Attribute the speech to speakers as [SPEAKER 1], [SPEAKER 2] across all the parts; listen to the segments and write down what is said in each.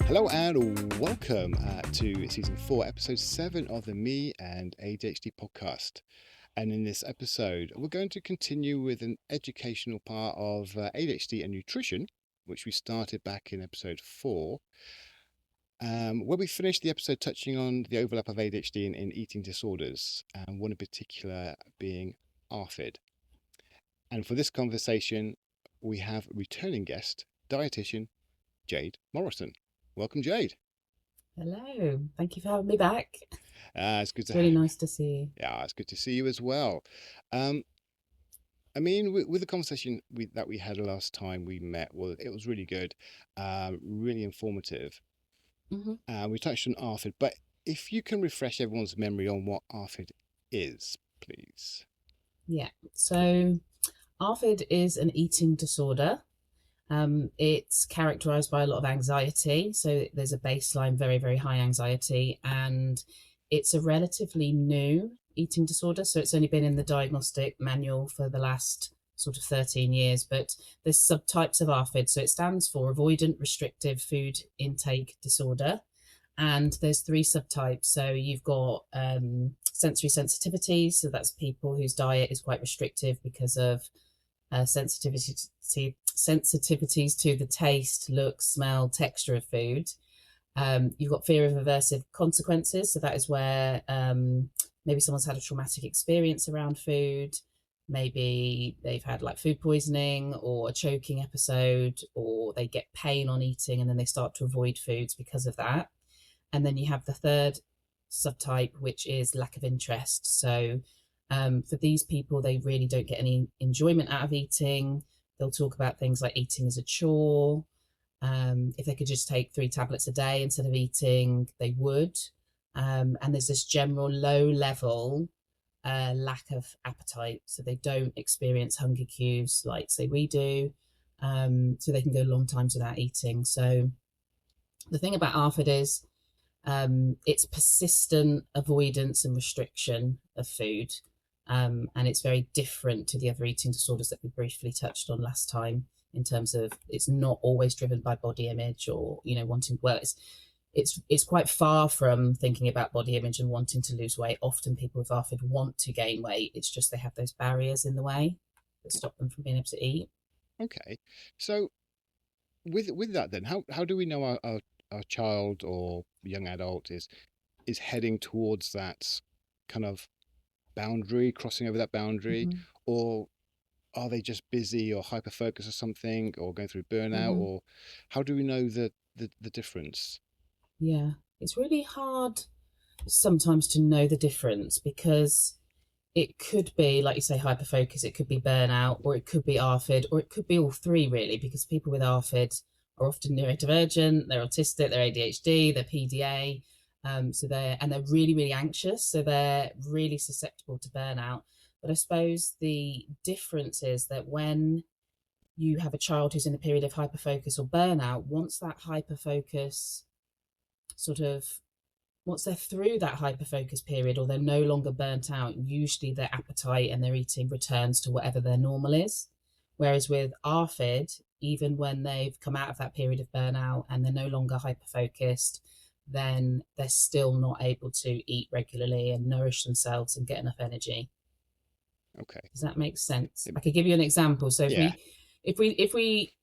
[SPEAKER 1] Hello and welcome to season 4, episode 7 of the Me and ADHD podcast. And in this episode, we're going to continue with an educational part of ADHD and nutrition, which we started back in episode 4, where we finished the episode touching on the overlap of ADHD in eating disorders, and one in particular being ARFID. And for this conversation, we have returning guest, dietitian Jade Morrison. Welcome, Jade.
[SPEAKER 2] Hello, thank you for having me back.
[SPEAKER 1] It's good
[SPEAKER 2] It's
[SPEAKER 1] to
[SPEAKER 2] really nice to see you.
[SPEAKER 1] Yeah, it's good to see you as well. Um, I mean, with the conversation that we had last time we met, well, it was really good, really informative.
[SPEAKER 2] hmm
[SPEAKER 1] We touched on ARFID, but if you can refresh everyone's memory on what ARFID is, please.
[SPEAKER 2] Yeah, so ARFID is an eating disorder. It's characterized by a lot of anxiety. So there's a baseline, very, very high anxiety, and it's a relatively new eating disorder. So it's only been in the diagnostic manual for the last sort of 13 years, but there's subtypes of ARFID. So it stands for Avoidant Restrictive Food Intake Disorder. And there's three subtypes. So you've got sensory sensitivities. So that's people whose diet is quite restrictive because of sensitivities to the taste, look, smell, texture of food. You've got fear of aversive consequences. So that is where maybe someone's had a traumatic experience around food. Maybe they've had like food poisoning or a choking episode, or they get pain on eating and then they start to avoid foods because of that. And then you have the third subtype, which is lack of interest. So for these people, they really don't get any enjoyment out of eating. They'll talk about things like eating as a chore. If they could just take 3 tablets a day instead of eating, they would. And there's this general low level lack of appetite. So they don't experience hunger cues like, say, we do. So they can go long times without eating. So the thing about ARFID is it's persistent avoidance and restriction of food. And it's very different to the other eating disorders that we briefly touched on last time, in terms of it's not always driven by body image or, wanting, well, it's quite far from thinking about body image and wanting to lose weight. Often people with ARFID want to gain weight. It's just they have those barriers in the way that stop them from being able to eat.
[SPEAKER 1] Okay, so with that then, how do we know our child or young adult is heading towards that kind of boundary, crossing over that boundary,
[SPEAKER 2] hmm
[SPEAKER 1] or are they just busy or hyper focused or something, or going through burnout,
[SPEAKER 2] hmm
[SPEAKER 1] or how do we know the difference?
[SPEAKER 2] Yeah, it's really hard sometimes to know the difference, because it could be, like you say, hyperfocus, it could be burnout, or it could be ARFID, or it could be all three, really, because people with ARFID are often neurodivergent, they're autistic, they're ADHD, they're PDA. They're really, really anxious, so they're really susceptible to burnout. But I suppose the difference is that when you have a child who's in a period of hyperfocus or burnout, once that hyperfocus sort of once they're through that hyperfocus period, or they're no longer burnt out, usually their appetite and their eating returns to whatever their normal is. Whereas with ARFID, even when they've come out of that period of burnout and they're no longer hyperfocused, then they're still not able to eat regularly and nourish themselves and get enough energy.
[SPEAKER 1] Okay.
[SPEAKER 2] Does that make sense?
[SPEAKER 1] It-
[SPEAKER 2] I could give you an example. So if
[SPEAKER 1] yeah.
[SPEAKER 2] we if we if we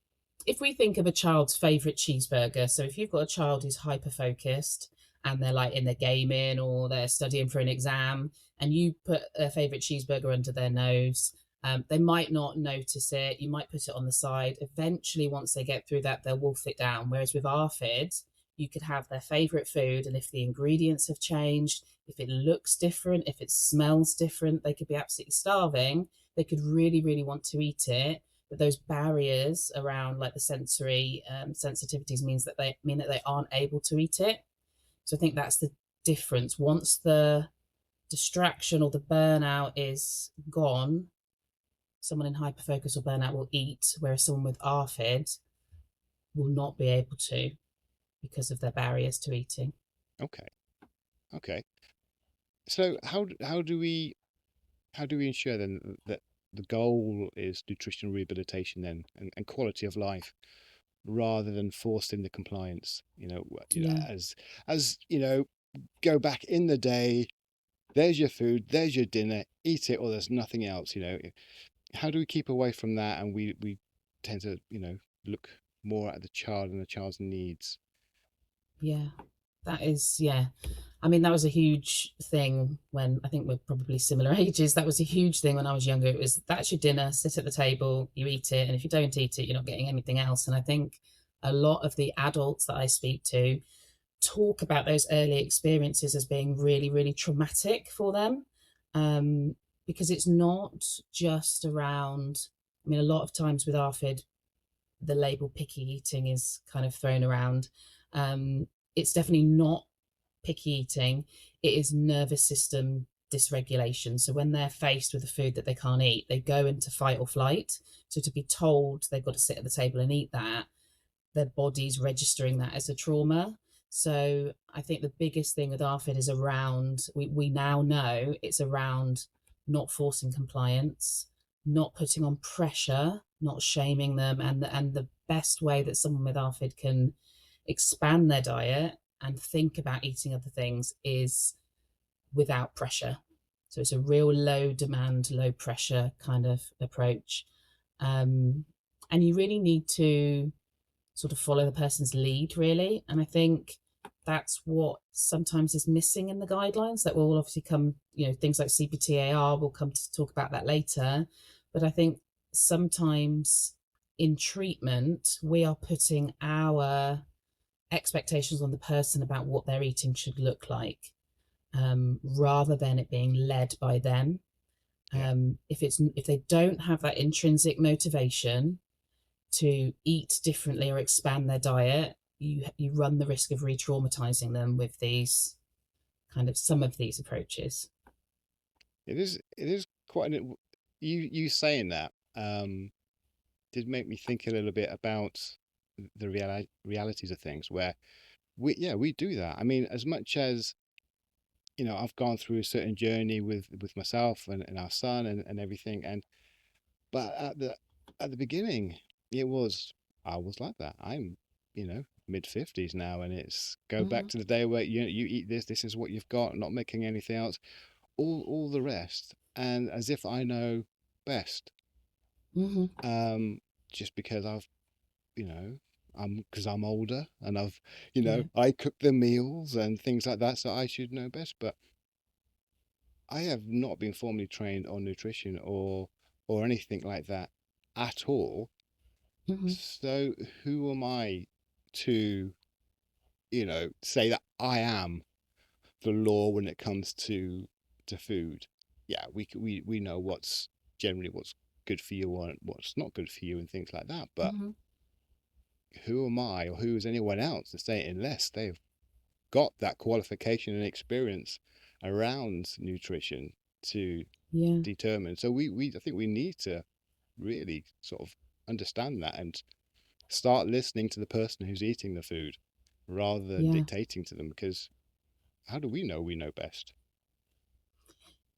[SPEAKER 2] if we think of a child's favorite cheeseburger, so if you've got a child who's hyper focused and they're like in their gaming or they're studying for an exam, and you put a favorite cheeseburger under their nose, they might not notice it. You might put it on the side. Eventually, once they get through that, they'll wolf it down. Whereas with ARFID, you could have their favorite food, and if the ingredients have changed, if it looks different, if it smells different, they could be absolutely starving. They could really, really want to eat it, but those barriers around like the sensory sensitivities mean that they aren't able to eat it. So I think that's the difference. Once the distraction or the burnout is gone, someone in hyperfocus or burnout will eat, whereas someone with ARFID will not be able to, because of their barriers to eating.
[SPEAKER 1] Okay. Okay. So how do we ensure then that the goal is nutritional rehabilitation then, and quality of life rather than forcing the compliance.
[SPEAKER 2] Yeah.
[SPEAKER 1] As go back in the day. There's your food. There's your dinner. Eat it, or there's nothing else. How do we keep away from that? And we tend to look more at the child and the child's needs.
[SPEAKER 2] Yeah. That is, yeah. I mean, that was a huge thing when I think we're probably similar ages. That was a huge thing when I was younger. It was that's your dinner, sit at the table, you eat it. And if you don't eat it, you're not getting anything else. And I think a lot of the adults that I speak to talk about those early experiences as being really, really traumatic for them. Um, because it's not just around, I mean, a lot of times with ARFID, the label picky eating is kind of thrown around. It's definitely not picky eating, it is nervous system dysregulation. So when they're faced with a food that they can't eat, they go into fight or flight. So to be told they've got to sit at the table and eat that, their body's registering that as a trauma. So I think the biggest thing with ARFID is around, we now know it's around not forcing compliance, not putting on pressure, not shaming them. And the best way that someone with ARFID can expand their diet and think about eating other things is without pressure. So it's a real low demand, low pressure kind of approach. And you really need to sort of follow the person's lead, really. And I think that's what sometimes is missing in the guidelines. That will obviously come, things like CPTAR will come to talk about that later. But I think sometimes in treatment, we are putting our expectations on the person about what their eating should look like, rather than it being led by them.
[SPEAKER 1] Yeah.
[SPEAKER 2] If they don't have that intrinsic motivation to eat differently or expand their diet, you run the risk of re-traumatizing them with these some of these approaches.
[SPEAKER 1] It is quite you saying that did make me think a little bit about the realities of things where we do that. I mean, as much as I've gone through a certain journey with myself and our son and everything, but at the beginning it was I was like that. I'm mid 50s now, and it's go back
[SPEAKER 2] Mm-hmm.
[SPEAKER 1] to the day where you eat this is what you've got, not making anything else, all the rest, and as if I know best.
[SPEAKER 2] Mm-hmm.
[SPEAKER 1] um just because I've you know because I'm older, and
[SPEAKER 2] Yeah.
[SPEAKER 1] I cook the meals and things like that, so I should know best. But I have not been formally trained on nutrition or anything like that at all.
[SPEAKER 2] Mm-hmm.
[SPEAKER 1] So who am I to, say that I am the law when it comes to food? Yeah, we know what's generally what's good for you and what's not good for you and things like that. But
[SPEAKER 2] Mm-hmm.
[SPEAKER 1] who am I, or who is anyone else to say it unless they've got that qualification and experience around nutrition to
[SPEAKER 2] Yeah.
[SPEAKER 1] determine? So I think we need to really sort of understand that and start listening to the person who's eating the food rather than
[SPEAKER 2] Yeah.
[SPEAKER 1] dictating to them, because how do we know best?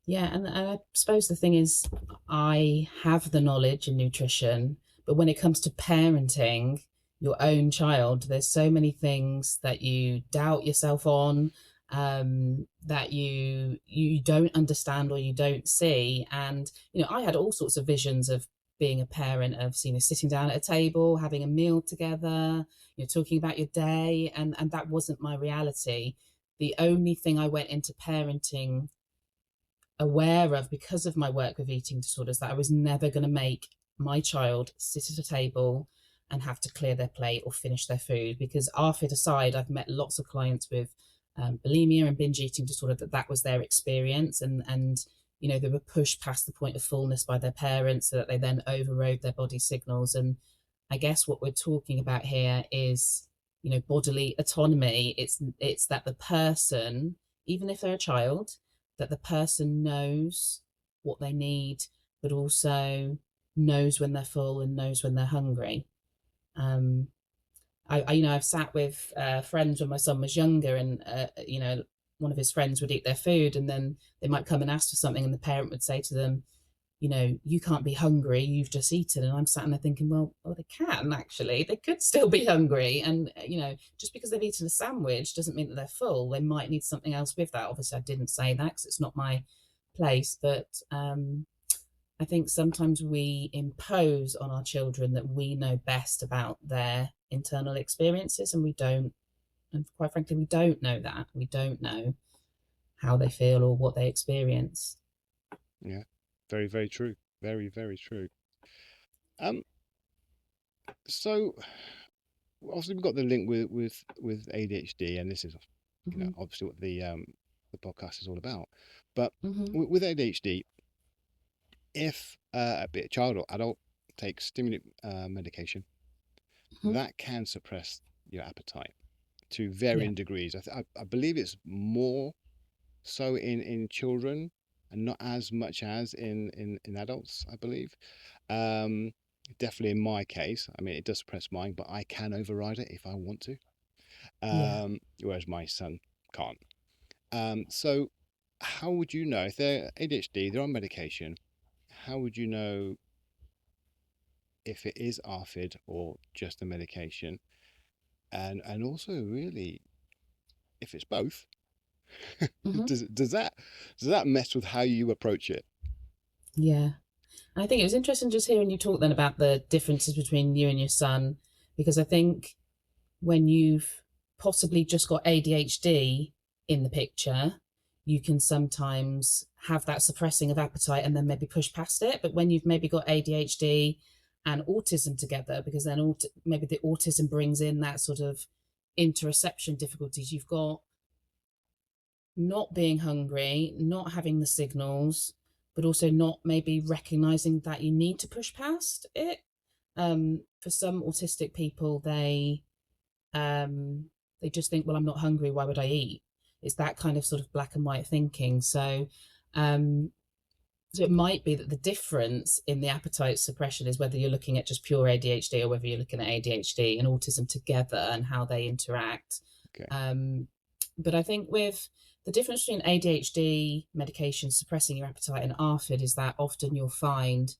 [SPEAKER 2] Yeah, and I suppose the thing is, I have the knowledge in nutrition, but when it comes to parenting your own child, there's so many things that you doubt yourself on, that you don't understand or you don't see. And I had all sorts of visions of being a parent, of sitting down at a table, having a meal together, talking about your day, and that wasn't my reality. The only thing I went into parenting aware of, because of my work with eating disorders, that I was never going to make my child sit at a table and have to clear their plate or finish their food. Because ARFID aside, I've met lots of clients with bulimia and binge eating disorder that was their experience, and they were pushed past the point of fullness by their parents, so that they then overrode their body signals. And I guess what we're talking about here is bodily autonomy. It's that the person, even if they're a child, that the person knows what they need, but also knows when they're full and knows when they're hungry. Um, I've sat with friends when my son was younger, and one of his friends would eat their food, and then they might come and ask for something, and the parent would say to them, you can't be hungry, you've just eaten. And I'm sat there thinking, well, they can actually, they could still be hungry. And, just because they've eaten a sandwich doesn't mean that they're full. They might need something else with that. Obviously, I didn't say that because it's not my place. But I think sometimes we impose on our children that we know best about their internal experiences, and we don't. And quite frankly, we don't know that. We don't know how they feel or what they experience.
[SPEAKER 1] Yeah, very, very true. Very, very true. Um, so obviously we've got the link with ADHD, and this is
[SPEAKER 2] Hmm.
[SPEAKER 1] obviously what the podcast is all about. But
[SPEAKER 2] Hmm.
[SPEAKER 1] with ADHD, if be it a child or adult takes stimulant medication,
[SPEAKER 2] Hmm.
[SPEAKER 1] that can suppress your appetite to
[SPEAKER 2] Yeah.
[SPEAKER 1] varying degrees. I believe it's more so in children and not as much as in adults, I believe. Um, Definitely in my case, I mean, it does suppress mine, but I can override it if I want to.
[SPEAKER 2] Yeah.
[SPEAKER 1] Whereas my son can't. So how would you know if they're ADHD, they're on medication? How would you know if it is ARFID or just the medication? And also really if it's both,
[SPEAKER 2] Hmm.
[SPEAKER 1] does that mess with how you approach it?
[SPEAKER 2] Yeah. I think it was interesting just hearing you talk then about the differences between you and your son, because I think when you've possibly just got ADHD in the picture, you can sometimes have that suppressing of appetite and then maybe push past it. But when you've maybe got ADHD and autism together, because then maybe the autism brings in that sort of interoception difficulties, you've got not being hungry, not having the signals, but also not maybe recognizing that you need to push past it. For some autistic people, they just think, well, I'm not hungry, why would I eat? It's that kind of sort of black and white thinking. Um, so it might be that the difference in the appetite suppression is whether you're looking at just pure ADHD or whether you're looking at ADHD and autism together and how they interact.
[SPEAKER 1] Okay.
[SPEAKER 2] Um, but I think with the difference between ADHD medication suppressing your appetite and ARFID is that often you'll find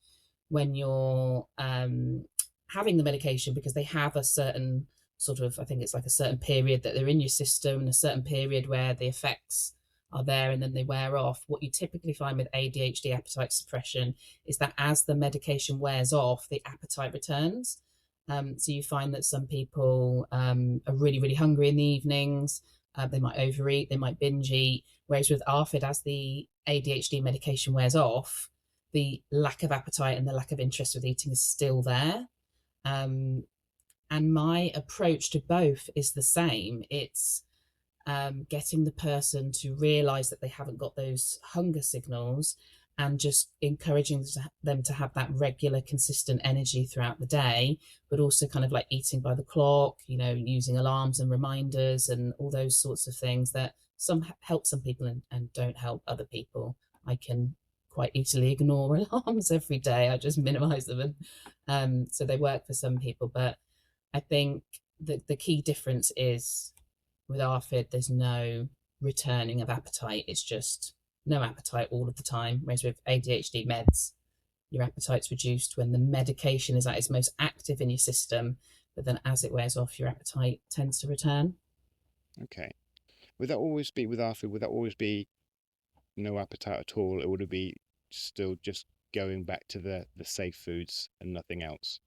[SPEAKER 2] when you're having the medication, because they have a certain sort of, I think it's like a certain period that they're in your system and a certain period where the effects are there and then they wear off. What you typically find with ADHD appetite suppression is that as the medication wears off, the appetite returns. So you find that some people are really, really hungry in the evenings. They might overeat, they might binge eat. Whereas with ARFID, as the ADHD medication wears off, the lack of appetite and the lack of interest with eating is still there. Um, and my approach to both is the same. It's getting the person to realize that they haven't got those hunger signals and just encouraging them to have that regular, consistent energy throughout the day, but also kind of like eating by the clock, using alarms and reminders and all those sorts of things that some help some people and don't help other people. I can quite easily ignore alarms every day. I just minimize them. And so they work for some people. But I think that the key difference is with ARFID, there's no returning of appetite. It's just no appetite all of the time. Whereas with ADHD meds, your appetite's reduced when the medication is at its most active in your system, but then as it wears off, your appetite tends to return.
[SPEAKER 1] Okay. Would that always be with ARFID? Would that always be no appetite at all, or would it be still just going back to the safe foods and nothing else?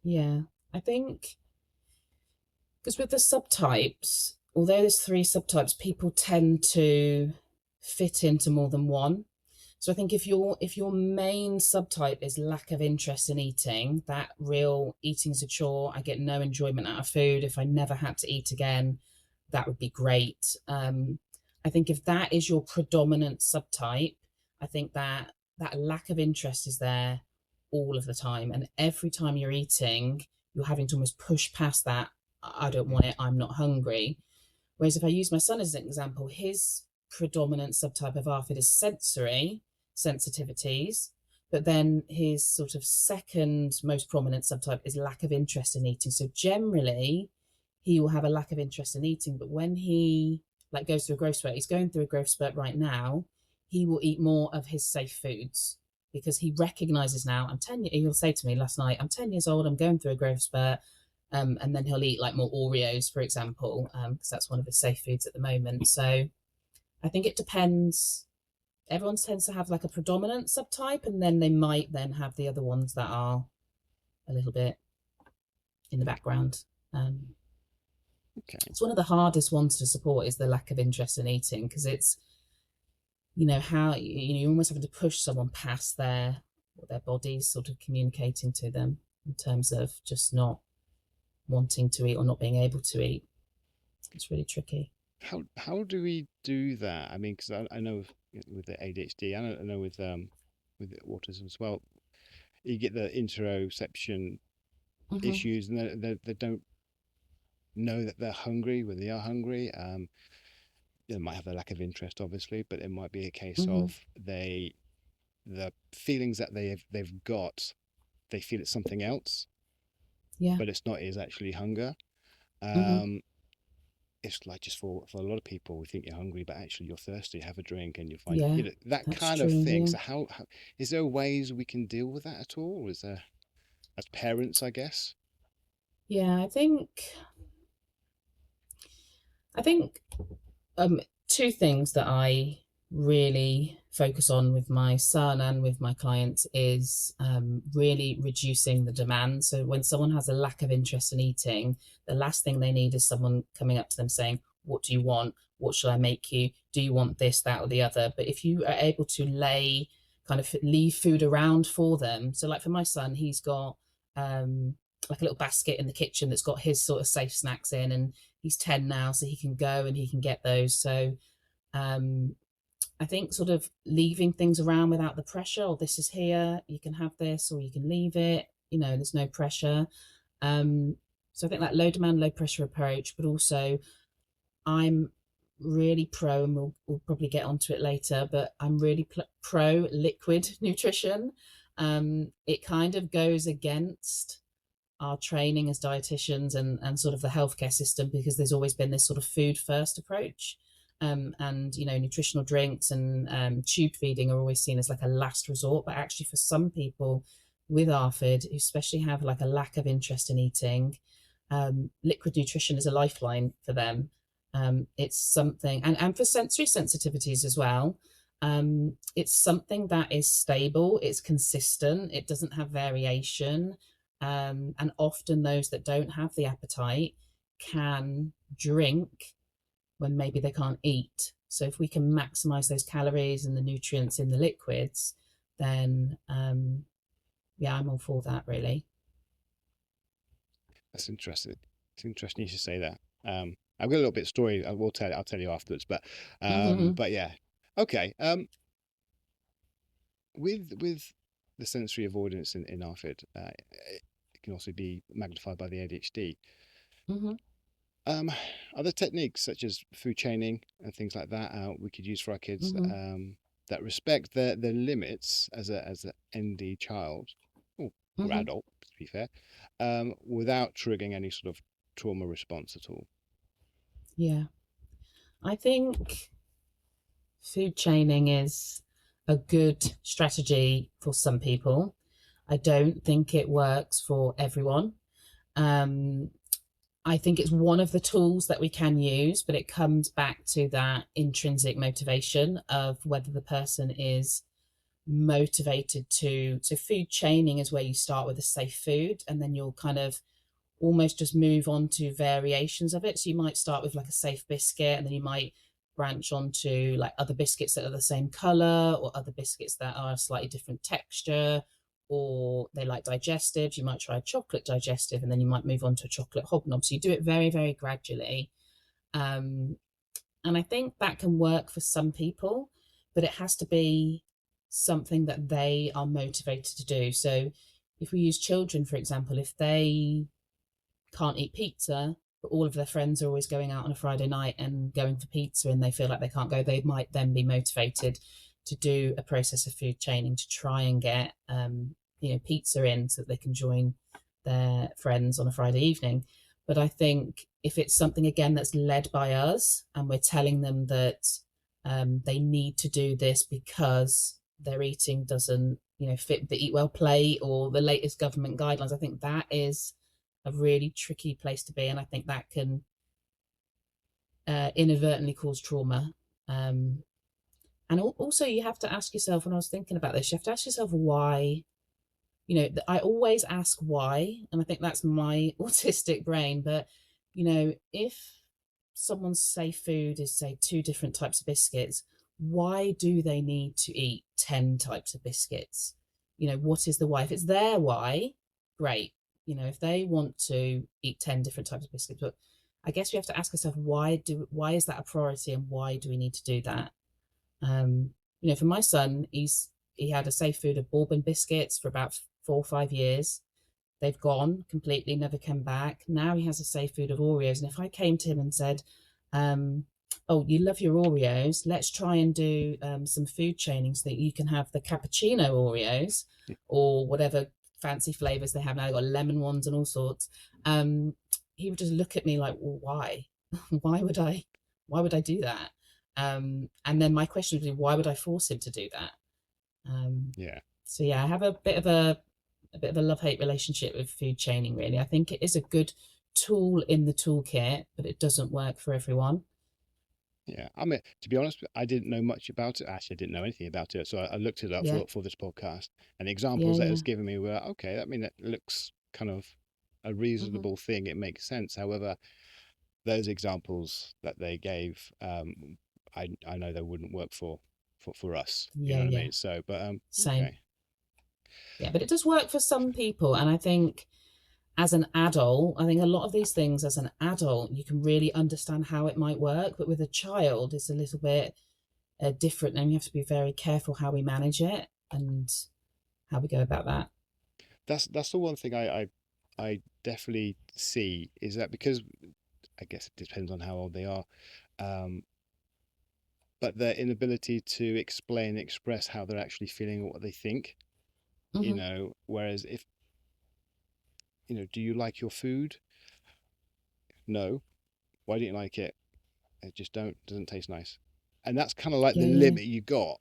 [SPEAKER 2] Yeah, I think because with the subtypes, although there's three subtypes, people tend to fit into more than one. So I think if your main subtype is lack of interest in eating, that real eating is a chore, I get no enjoyment out of food. If I never had to eat again, that would be great. I think if that is your predominant subtype, I think that lack of interest is there all of the time, and every time you're eating, you're having to almost push past that. I don't want it. I'm not hungry. Whereas if I use my son as an example, his predominant subtype of ARFID is sensory sensitivities, but then his sort of second most prominent subtype is lack of interest in eating. So generally, he will have a lack of interest in eating, but when he like goes through a growth spurt, he's going through a growth spurt right now, he will eat more of his safe foods. because he recognizes now, I'm 10. He'll say to me last night, I'm 10 years old, I'm going through a growth spurt. And then he'll eat like more Oreos, for example, because that's one of his safe foods at the moment. So I think it depends. Everyone tends to have like a predominant subtype, and then they might then have the other ones that are a little bit in the background.
[SPEAKER 1] Okay.
[SPEAKER 2] It's one of the hardest ones to support is the lack of interest in eating, because it's, you know, how you're almost having to push someone past their body's sort of communicating to them in terms of just not wanting to eat or not being able to eat. It's really tricky.
[SPEAKER 1] How do we do that? I mean, because I know with the ADHD, I know with the autism as well, you get the interoception
[SPEAKER 2] Mm-hmm.
[SPEAKER 1] issues, and they don't know that they're hungry when they are hungry. They might have a lack of interest, obviously, but it might be a case
[SPEAKER 2] Mm-hmm.
[SPEAKER 1] of the feelings that they've got, they feel it's something else,
[SPEAKER 2] Yeah.
[SPEAKER 1] but it's not. It is actually hunger.
[SPEAKER 2] Mm-hmm.
[SPEAKER 1] Um, it's like just for a lot of people, we think you're hungry, but actually you're thirsty. Have a drink, and you find
[SPEAKER 2] Yeah,
[SPEAKER 1] that
[SPEAKER 2] that's
[SPEAKER 1] kind of
[SPEAKER 2] true.
[SPEAKER 1] thing.
[SPEAKER 2] Yeah.
[SPEAKER 1] So how is there ways we can deal with that at all? Or is there as parents, I guess?
[SPEAKER 2] Yeah, I think two things that I really focus on with my son and with my clients is really reducing the demand. So when someone has a lack of interest in eating, the last thing they need is someone coming up to them saying, what do you want? What shall I make you? Do you want this, that, or the other? But if you are able to leave food around for them. So like for my son, he's got like a little basket in the kitchen that's got his sort of safe snacks in, and he's 10 now, so he can go and he can get those. So um, I think sort of leaving things around without the pressure, or this is here, you can have this, or you can leave it, there's no pressure. So I think that low demand, low pressure approach, but also I'm really pro, and we'll probably get onto it later, but I'm really pro liquid nutrition. It kind of goes against our training as dietitians and sort of the healthcare system, because there's always been this sort of food first approach. And nutritional drinks and tube feeding are always seen as like a last resort, but actually for some people with ARFID who especially have like a lack of interest in eating, liquid nutrition is a lifeline for them. It's something, and for sensory sensitivities as well. It's something that is stable, it's consistent, it doesn't have variation. And often those that don't have the appetite can drink when maybe they can't eat. So if we can maximize those calories and the nutrients in the liquids, then yeah, I'm all for that, really.
[SPEAKER 1] That's interesting. It's interesting you should say that. I've got a little bit of story. I'll tell you afterwards.
[SPEAKER 2] Mm-hmm.
[SPEAKER 1] But yeah, okay. With the sensory avoidance in ARFID, it can also be magnified by the ADHD.
[SPEAKER 2] Mm-hmm.
[SPEAKER 1] Um, Other techniques such as food chaining and things like that we could use for our kids
[SPEAKER 2] Mm-hmm.
[SPEAKER 1] that respect their limits as a ND child or
[SPEAKER 2] Mm-hmm.
[SPEAKER 1] adult, to be fair, without triggering any sort of trauma response at all.
[SPEAKER 2] Yeah, I think food chaining is a good strategy for some people. I don't think it works for everyone. Um, I think it's one of the tools that we can use, but it comes back to that intrinsic motivation of whether the person is motivated to. So, food chaining is where you start with a safe food and then you'll kind of almost just move on to variations of it. So, you might start with like a safe biscuit, and then you might branch onto like other biscuits that are the same color, or other biscuits that are a slightly different texture, or they like digestives. You might try a chocolate digestive, and then you might move on to a chocolate hobnob. So you do it very, very gradually. Um, and I think that can work for some people, but it has to be something that they are motivated to do. So if we use children, for example, if they can't eat pizza, but all of their friends are always going out on a Friday night and going for pizza, and they feel like they can't go, they might then be motivated to do a process of food chaining to try and get pizza in so that they can join their friends on a Friday evening. But I think if it's something again that's led by us, and we're telling them that they need to do this because their eating doesn't fit the Eat Well plate or the latest government guidelines. I think that is a really tricky place to be, and I think that can inadvertently cause trauma. And also, you have to ask yourself, when I was thinking about this, you have to ask yourself why. I always ask why, and I think that's my autistic brain. But if someone's safe food is, say, 2 different types of biscuits, why do they need to eat 10 types of biscuits? What is the why? If it's their why, great. If they want to eat 10 different types of biscuits, but I guess we have to ask ourselves, why is that a priority, and why do we need to do that? For my son, he had a safe food of bourbon biscuits for about 4 or 5 years. They've gone completely, never come back. Now he has a safe food of Oreos. And if I came to him and said, oh, you love your Oreos, let's try and do some food chaining so that you can have the cappuccino Oreos or whatever fancy flavors they have now. They've got lemon ones and all sorts. He would just look at me like, well, why? why would I do that? And then my question would be, why would I force him to do that?
[SPEAKER 1] Yeah.
[SPEAKER 2] So yeah, I have a bit of a love-hate relationship with food chaining, really. I think it is a good tool in the toolkit, but it doesn't work for everyone.
[SPEAKER 1] Yeah, I mean, to be honest, I didn't know much about it. Actually, I didn't know anything about it, so I looked it up
[SPEAKER 2] Yeah,
[SPEAKER 1] for this podcast. And the
[SPEAKER 2] yeah,
[SPEAKER 1] examples that it
[SPEAKER 2] yeah.
[SPEAKER 1] was giving me were okay. I mean, it looks kind of a
[SPEAKER 2] Hmm.
[SPEAKER 1] reasonable thing. It makes sense. However, those examples that they gave, I know they wouldn't work for us. You
[SPEAKER 2] Yeah,
[SPEAKER 1] know what I
[SPEAKER 2] yeah.
[SPEAKER 1] mean? So, but
[SPEAKER 2] Same.
[SPEAKER 1] okay,
[SPEAKER 2] Yeah, but it does work for some people, and I think as an adult, I think a lot of these things as an adult, you can really understand how it might work, but with a child, it's a little bit different, and we have to be very careful how we manage it and how we go about that.
[SPEAKER 1] that's the one thing I definitely see is that because I guess it depends on how old they are. Um, but their inability to explain, express how they're actually feeling or what they think,
[SPEAKER 2] Hmm.
[SPEAKER 1] whereas if, do you like your food? No. Why don't you like it? I just don't, doesn't taste nice. And that's kind of like the
[SPEAKER 2] Yeah, yeah,
[SPEAKER 1] limit you got.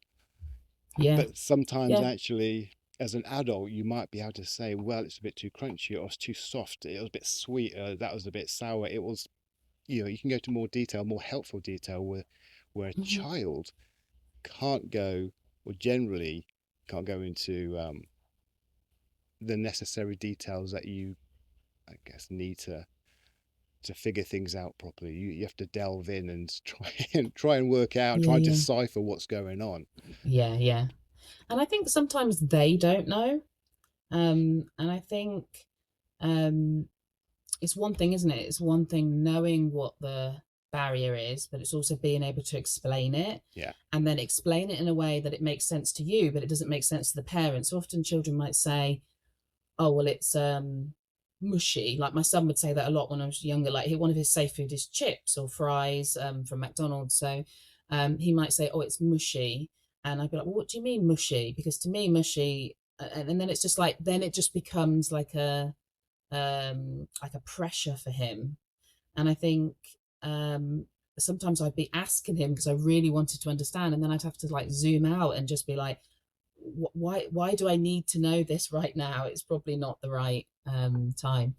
[SPEAKER 2] yeah,
[SPEAKER 1] But sometimes
[SPEAKER 2] yeah.
[SPEAKER 1] actually, as an adult, you might be able to say, well, it's a bit too crunchy or it's too soft. It was a bit sweet. That was a bit sour. It was, you can go to more detail, more helpful detail where a
[SPEAKER 2] Hmm.
[SPEAKER 1] child can't go, or generally can't go into the necessary details that you, I guess, need to figure things out properly. You have to delve in and try and work out,
[SPEAKER 2] Yeah,
[SPEAKER 1] try and
[SPEAKER 2] yeah,
[SPEAKER 1] decipher what's going on.
[SPEAKER 2] yeah, yeah. And I think sometimes they don't know. And I think um, it's one thing, isn't it? It's one thing knowing what the barrier is, but it's also being able to explain it,
[SPEAKER 1] Yeah.
[SPEAKER 2] and then explain it in a way that it makes sense to you, but it doesn't make sense to the parents. So often children might say, oh, well, it's mushy. Like my son would say that a lot when I was younger. Like one of his safe food is chips or fries from McDonald's. So he might say, oh, it's mushy. And I'd be like, well, what do you mean mushy? Because to me, mushy, and then it's just like, then it just becomes like a pressure for him. And I think sometimes I'd be asking him because I really wanted to understand, and then I'd have to like zoom out and just be like, why do I need to know this right now? It's probably not the right time.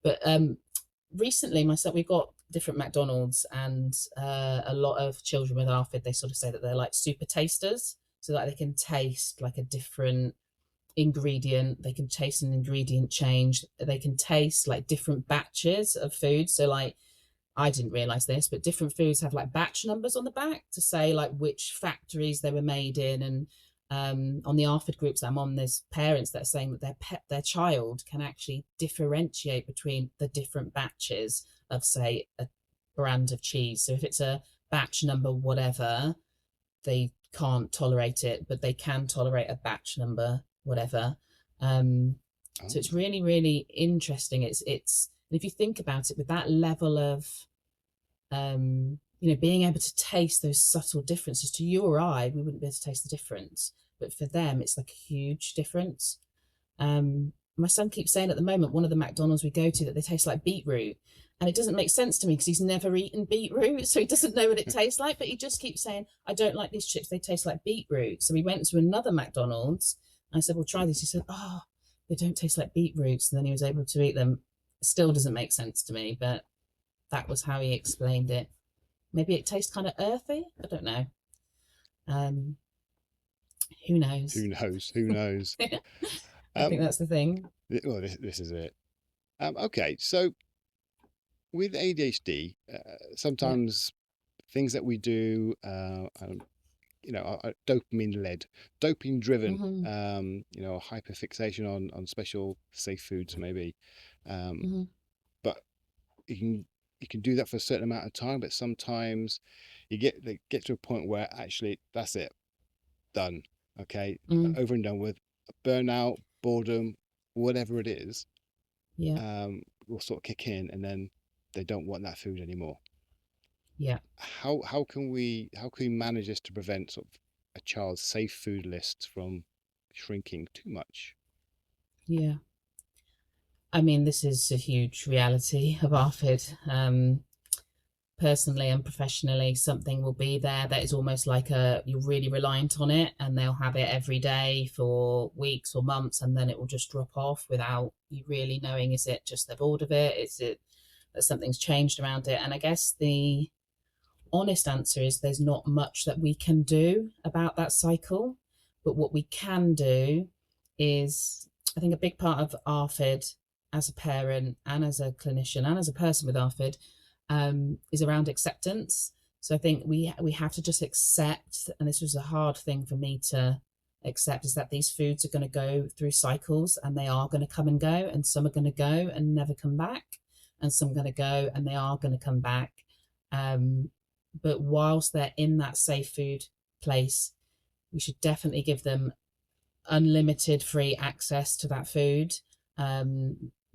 [SPEAKER 2] But recently, myself, we've got different McDonald's, and a lot of children with ARFID, they sort of say that they're like super tasters, so that they can taste like a different ingredient, they can taste an ingredient change, they can taste like different batches of food. So like, I didn't realize this, but different foods have like batch numbers on the back to say like which factories they were made in. And on the ARFID groups that I'm on, there's parents that are saying that their child can actually differentiate between the different batches of, say, a brand of cheese. So if it's a batch number whatever, they can't tolerate it, but they can tolerate a batch number whatever. Um, so it's
[SPEAKER 1] Oh,
[SPEAKER 2] really, really interesting. It's and if you think about it, with that level of being able to taste those subtle differences, to you or I, we wouldn't be able to taste the difference, but for them, it's like a huge difference. My son keeps saying at the moment, one of the McDonald's we go to, that they taste like beetroot. And it doesn't make sense to me because he's never eaten beetroot. So he doesn't know what it tastes like. But he just keeps saying, I don't like these chips. They taste like beetroot. So we went to another McDonald's I said, well, try this. He said, oh, they don't taste like beetroots. And then he was able to eat them. Still doesn't make sense to me, but that was how he explained it. Maybe it tastes kind of earthy. I don't know. Um, who knows?
[SPEAKER 1] Who knows? Who knows?
[SPEAKER 2] I think
[SPEAKER 1] Um,
[SPEAKER 2] that's the thing.
[SPEAKER 1] well, this is it. Okay, so with ADHD,
[SPEAKER 2] Yeah.
[SPEAKER 1] sometimes things that we do, are dopamine led, dopamine driven.
[SPEAKER 2] Hmm.
[SPEAKER 1] Hyperfixation on special safe foods maybe, um,
[SPEAKER 2] Hmm.
[SPEAKER 1] but you can you can do that for a certain amount of time, but sometimes they get to a point where actually that's it, done. Okay,
[SPEAKER 2] Mm.
[SPEAKER 1] over and done with. Burnout, boredom, whatever it is,
[SPEAKER 2] Yeah.
[SPEAKER 1] will sort of kick in, and then they don't want that food anymore.
[SPEAKER 2] Yeah.
[SPEAKER 1] How can we manage this to prevent sort of a child's safe food list from shrinking too much?
[SPEAKER 2] Yeah. I mean, this is a huge reality of ARFID. Personally and professionally, something will be there that is almost like you're really reliant on it, and they'll have it every day for weeks or months, and then it will just drop off without you really knowing, is it just they're bored of it? Is it that something's changed around it? And I guess the honest answer is there's not much that we can do about that cycle. But what we can do is, I think a big part of ARFID as a parent and as a clinician and as a person with ARFID is around acceptance. So I think we have to just accept, and this was a hard thing for me to accept, is that these foods are going to go through cycles, and they are going to come and go, and some are going to go and never come back, and some are going to go and they are going to come back. Um, but whilst they're in that safe food place, we should definitely give them unlimited free access to that food,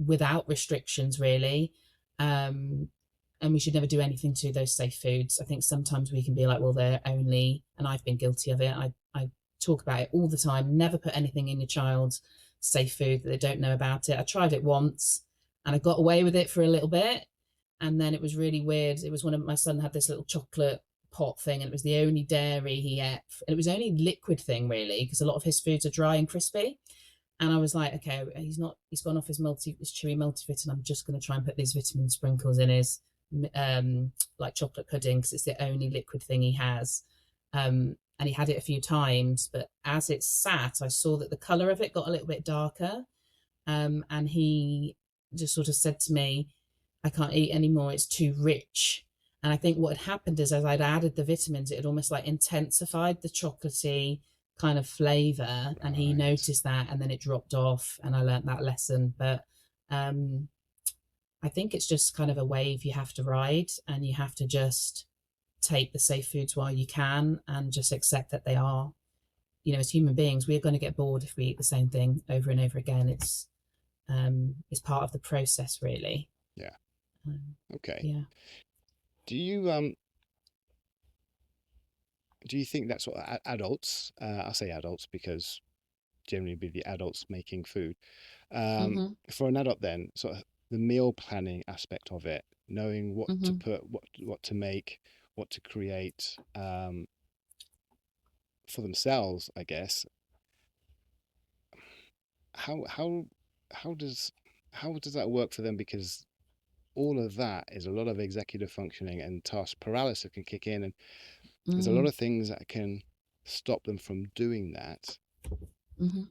[SPEAKER 2] without restrictions, really. Um, and we should never do anything to those safe foods. I think sometimes we can be like, well, they're only, and I've been guilty of it. I talk about it all the time. Never put anything in your child's safe food that they don't know about it. I tried it once and I got away with it for a little bit. And then it was really weird. It was one of my son had this little chocolate pot thing, and it was the only dairy he ate. And it was only liquid thing, really, because a lot of his foods are dry and crispy. And I was like, okay, he's gone off his chewy multivitamin. I'm just going to try and put these vitamin sprinkles in his like chocolate pudding, because it's the only liquid thing he has. And he had it a few times, but as it sat, I saw that the color of it got a little bit darker. And he just sort of said to me, I can't eat anymore, it's too rich. And I think what had happened is, as I'd added the vitamins, it had almost like intensified the chocolatey kind of flavor. And he
[SPEAKER 1] Right.
[SPEAKER 2] noticed that, and then it dropped off, and I learned that lesson. But um, I think it's just kind of a wave you have to ride, and you have to just take the safe foods while you can, and just accept that they are, as human beings, we're going to get bored if we eat the same thing over and over again. It's part of the process, really.
[SPEAKER 1] Yeah.
[SPEAKER 2] Um,
[SPEAKER 1] Okay.
[SPEAKER 2] yeah.
[SPEAKER 1] Do you think that sort of adults? I say adults because generally be the adults making food.
[SPEAKER 2] Hmm.
[SPEAKER 1] For an adult, then sort of the meal planning aspect of it, knowing what to
[SPEAKER 2] Hmm.
[SPEAKER 1] put, what to make, what to create, for themselves, I guess. How how how does how does that work for them? Because all of that is a lot of executive functioning, and task paralysis can kick in, and there's a lot
[SPEAKER 2] Mm.
[SPEAKER 1] of things that can stop them from doing that.
[SPEAKER 2] Hmm.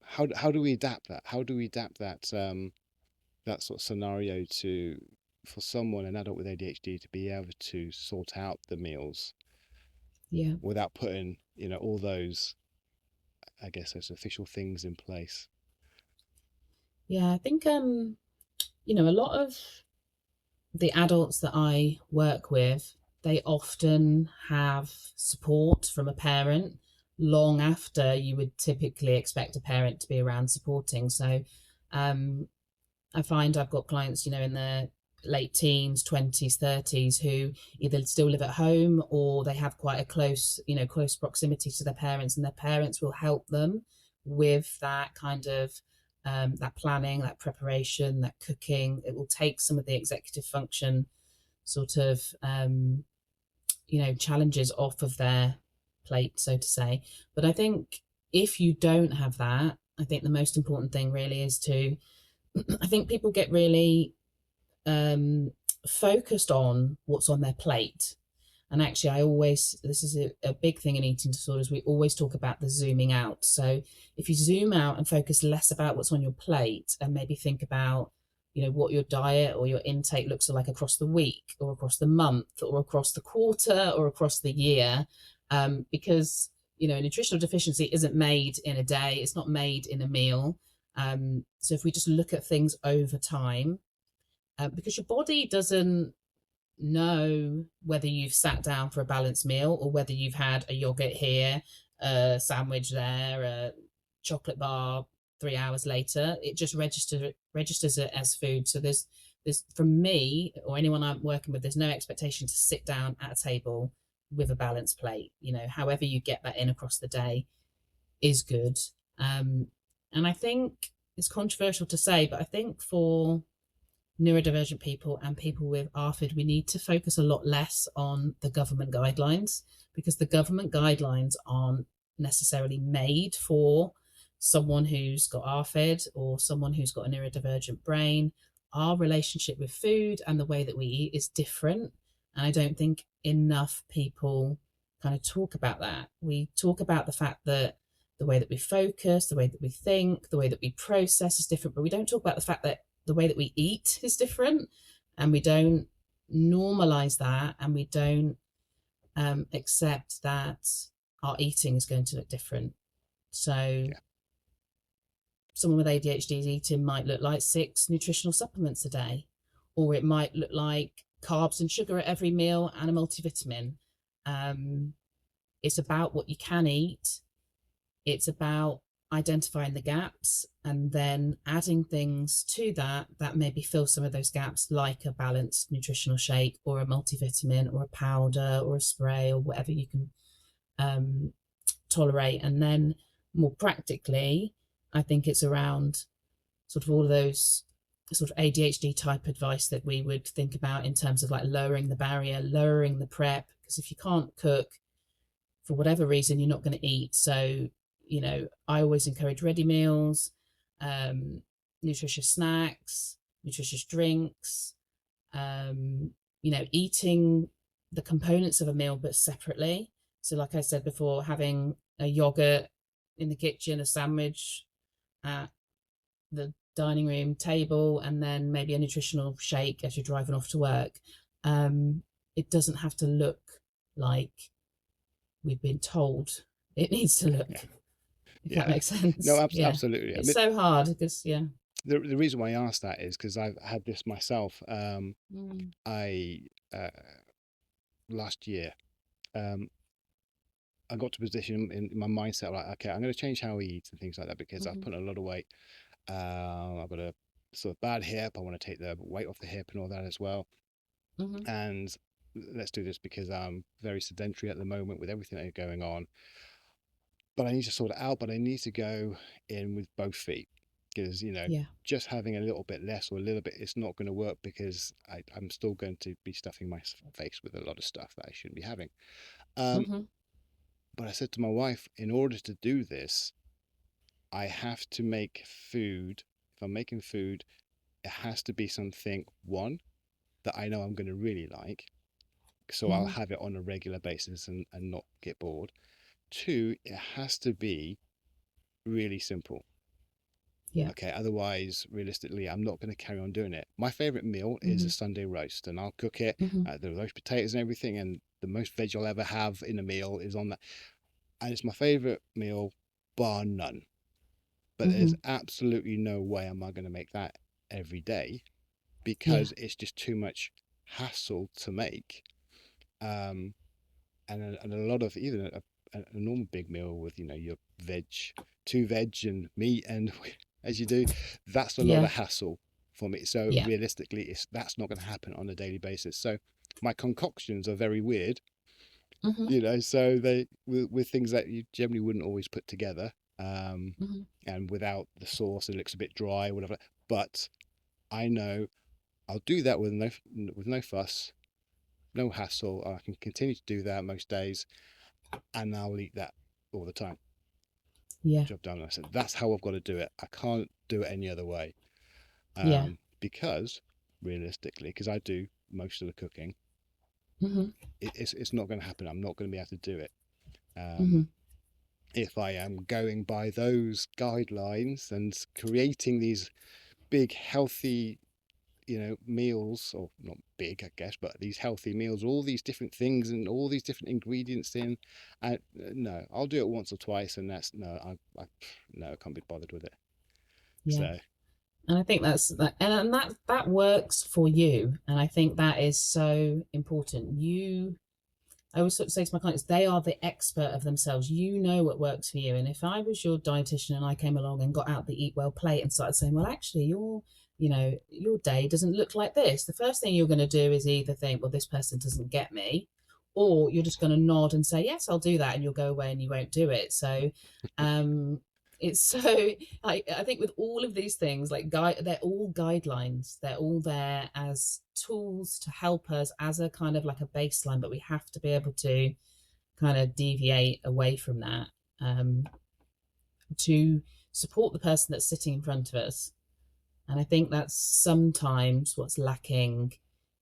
[SPEAKER 1] How do we adapt that? How do we adapt that sort of scenario to for someone, an adult with ADHD, to be able to sort out the meals
[SPEAKER 2] Yeah.
[SPEAKER 1] without putting all those, I guess, those official things in place?
[SPEAKER 2] Yeah. I think a lot of the adults that I work with, they often have support from a parent long after you would typically expect a parent to be around supporting. So um, I find I've got clients, in their late teens, 20s, 30s, who either still live at home, or they have quite a close proximity to their parents, and their parents will help them with that kind of that planning, that preparation, that cooking. It will take some of the executive function sort of challenges off of their plate, so to say. But I think if you don't have that, I think the most important thing really is to, I think people get really um, focused on what's on their plate. And actually, this is a big thing in eating disorders. We always talk about the zooming out. So if you zoom out and focus less about what's on your plate and maybe think about, what your diet or your intake looks like across the week or across the month or across the quarter or across the year, because, a nutritional deficiency isn't made in a day, it's not made in a meal. So if we just look at things over time, because your body doesn't know whether you've sat down for a balanced meal or whether you've had a yogurt here, a sandwich there, a chocolate bar 3 hours later. It just registers it as food. So there's from me or anyone I'm working with, there's no expectation to sit down at a table with a balanced plate. However you get that in across the day is good. And I think it's controversial to say, but I think for neurodivergent people and people with ARFID, we need to focus a lot less on the government guidelines, because the government guidelines aren't necessarily made for someone who's got ARFID or someone who's got a neurodivergent brain. Our relationship with food and the way that we eat is different. And I don't think enough people kind of talk about that. We talk about the fact that the way that we focus, the way that we think, the way that we process is different, but we don't talk about the fact that the way that we eat is different, and we don't normalize that, and we don't accept that our eating is going to look different. So
[SPEAKER 1] Yeah.
[SPEAKER 2] someone with ADHD's eating might look like 6 nutritional supplements a day, or it might look like carbs and sugar at every meal and a multivitamin. It's about what you can eat. It's about identifying the gaps and then adding things to that maybe fill some of those gaps, like a balanced nutritional shake or a multivitamin or a powder or a spray or whatever you can tolerate. And then more practically, I think it's around sort of all of those sort of ADHD type advice that we would think about in terms of like lowering the barrier, lowering the prep, because if you can't cook for whatever reason, you're not going to eat. So I always encourage ready meals, nutritious snacks, nutritious drinks, eating the components of a meal but separately. So like I said before, having a yogurt in the kitchen, a sandwich at the dining room table, and then maybe a nutritional shake as you're driving off to work. It doesn't have to look like we've been told it needs to look.
[SPEAKER 1] Yeah.
[SPEAKER 2] If that
[SPEAKER 1] Yeah.
[SPEAKER 2] makes
[SPEAKER 1] No,
[SPEAKER 2] sense. Yeah.
[SPEAKER 1] absolutely. I
[SPEAKER 2] It's
[SPEAKER 1] mean,
[SPEAKER 2] so hard because, yeah.
[SPEAKER 1] the reason why I asked that is because I've had this myself.
[SPEAKER 2] Mm,
[SPEAKER 1] I last year, um, I got to a position in my mindset like, okay, I'm going to change how I eat and things like that because I've
[SPEAKER 2] mhm,
[SPEAKER 1] put on a lot of weight. I've got a sort of bad hip. I want to take the weight off the hip and all that as well.
[SPEAKER 2] mhm,
[SPEAKER 1] And let's do this because I'm very sedentary at the moment with everything that's going on. But I need to sort it out. But I need to go in with both feet because
[SPEAKER 2] yeah.
[SPEAKER 1] just having a little bit less or a little bit, it's not going to work because I'm still going to be stuffing my face with a lot of stuff that I shouldn't be having. Um,
[SPEAKER 2] Mhm,
[SPEAKER 1] but I said to my wife, in order to do this, I have to make food. If I'm making food, it has to be something, one, that I know I'm going to really like. So I'll
[SPEAKER 2] mhm,
[SPEAKER 1] have it on a regular basis and not get bored. Two, it has to be really simple.
[SPEAKER 2] yeah.
[SPEAKER 1] Okay, otherwise, realistically, I'm not going to carry on doing it. My favorite meal is a
[SPEAKER 2] Mhm,
[SPEAKER 1] Sunday roast, and I'll cook it,
[SPEAKER 2] mhm,
[SPEAKER 1] the roast potatoes and everything, and the most veg I'll ever have in a meal is on that. And it's my favorite meal, bar none. But there's
[SPEAKER 2] mhm,
[SPEAKER 1] absolutely no way am I going to make that every day
[SPEAKER 2] yeah.
[SPEAKER 1] because it's just too much hassle to make. Um, and a lot of even a normal big meal with your veg, two veg and meat, and as you do, that's a lot
[SPEAKER 2] Yeah.
[SPEAKER 1] of hassle for me. So
[SPEAKER 2] Yeah.
[SPEAKER 1] realistically, that's not going to happen on a daily basis. So my concoctions are very weird,
[SPEAKER 2] Mhm,
[SPEAKER 1] So they with things that you generally wouldn't always put together, um,
[SPEAKER 2] mhm,
[SPEAKER 1] and without the sauce, it looks a bit dry, whatever. But I know I'll do that with no fuss, no hassle. I can continue to do that most days, and I'll eat that all the time.
[SPEAKER 2] Yeah.
[SPEAKER 1] job done. I said, that's how I've got to do it. I can't do it any other way.
[SPEAKER 2] Yeah.
[SPEAKER 1] Because realistically, because I do most of the cooking,
[SPEAKER 2] Hmm.
[SPEAKER 1] it's not going to happen. I'm not going to be able to do it.
[SPEAKER 2] Hmm.
[SPEAKER 1] Um, if I am going by those guidelines and creating these big, healthy, meals, or not big, I guess, but these healthy meals, all these different things and all these different ingredients in, no, I'll do it once or twice, and that's no, no, I can't be bothered with it.
[SPEAKER 2] Yeah.
[SPEAKER 1] So
[SPEAKER 2] And I think that's that, and that works for you. And I think that is so important. I always sort of say to my clients, they are the expert of themselves. You know what works for you. And if I was your dietitian and I came along and got out the Eat Well plate and started saying, well, actually, your day doesn't look like this, the first thing you're going to do is either think, well, this person doesn't get me, or you're just going to nod and say, yes, I'll do that, and you'll go away and you won't do it. So, um, it's so I think with all of these things, like they're all guidelines. They're all there as tools to help us as a kind of like a baseline, but we have to be able to kind of deviate away from that, um, to support the person that's sitting in front of us. And I think that's sometimes what's lacking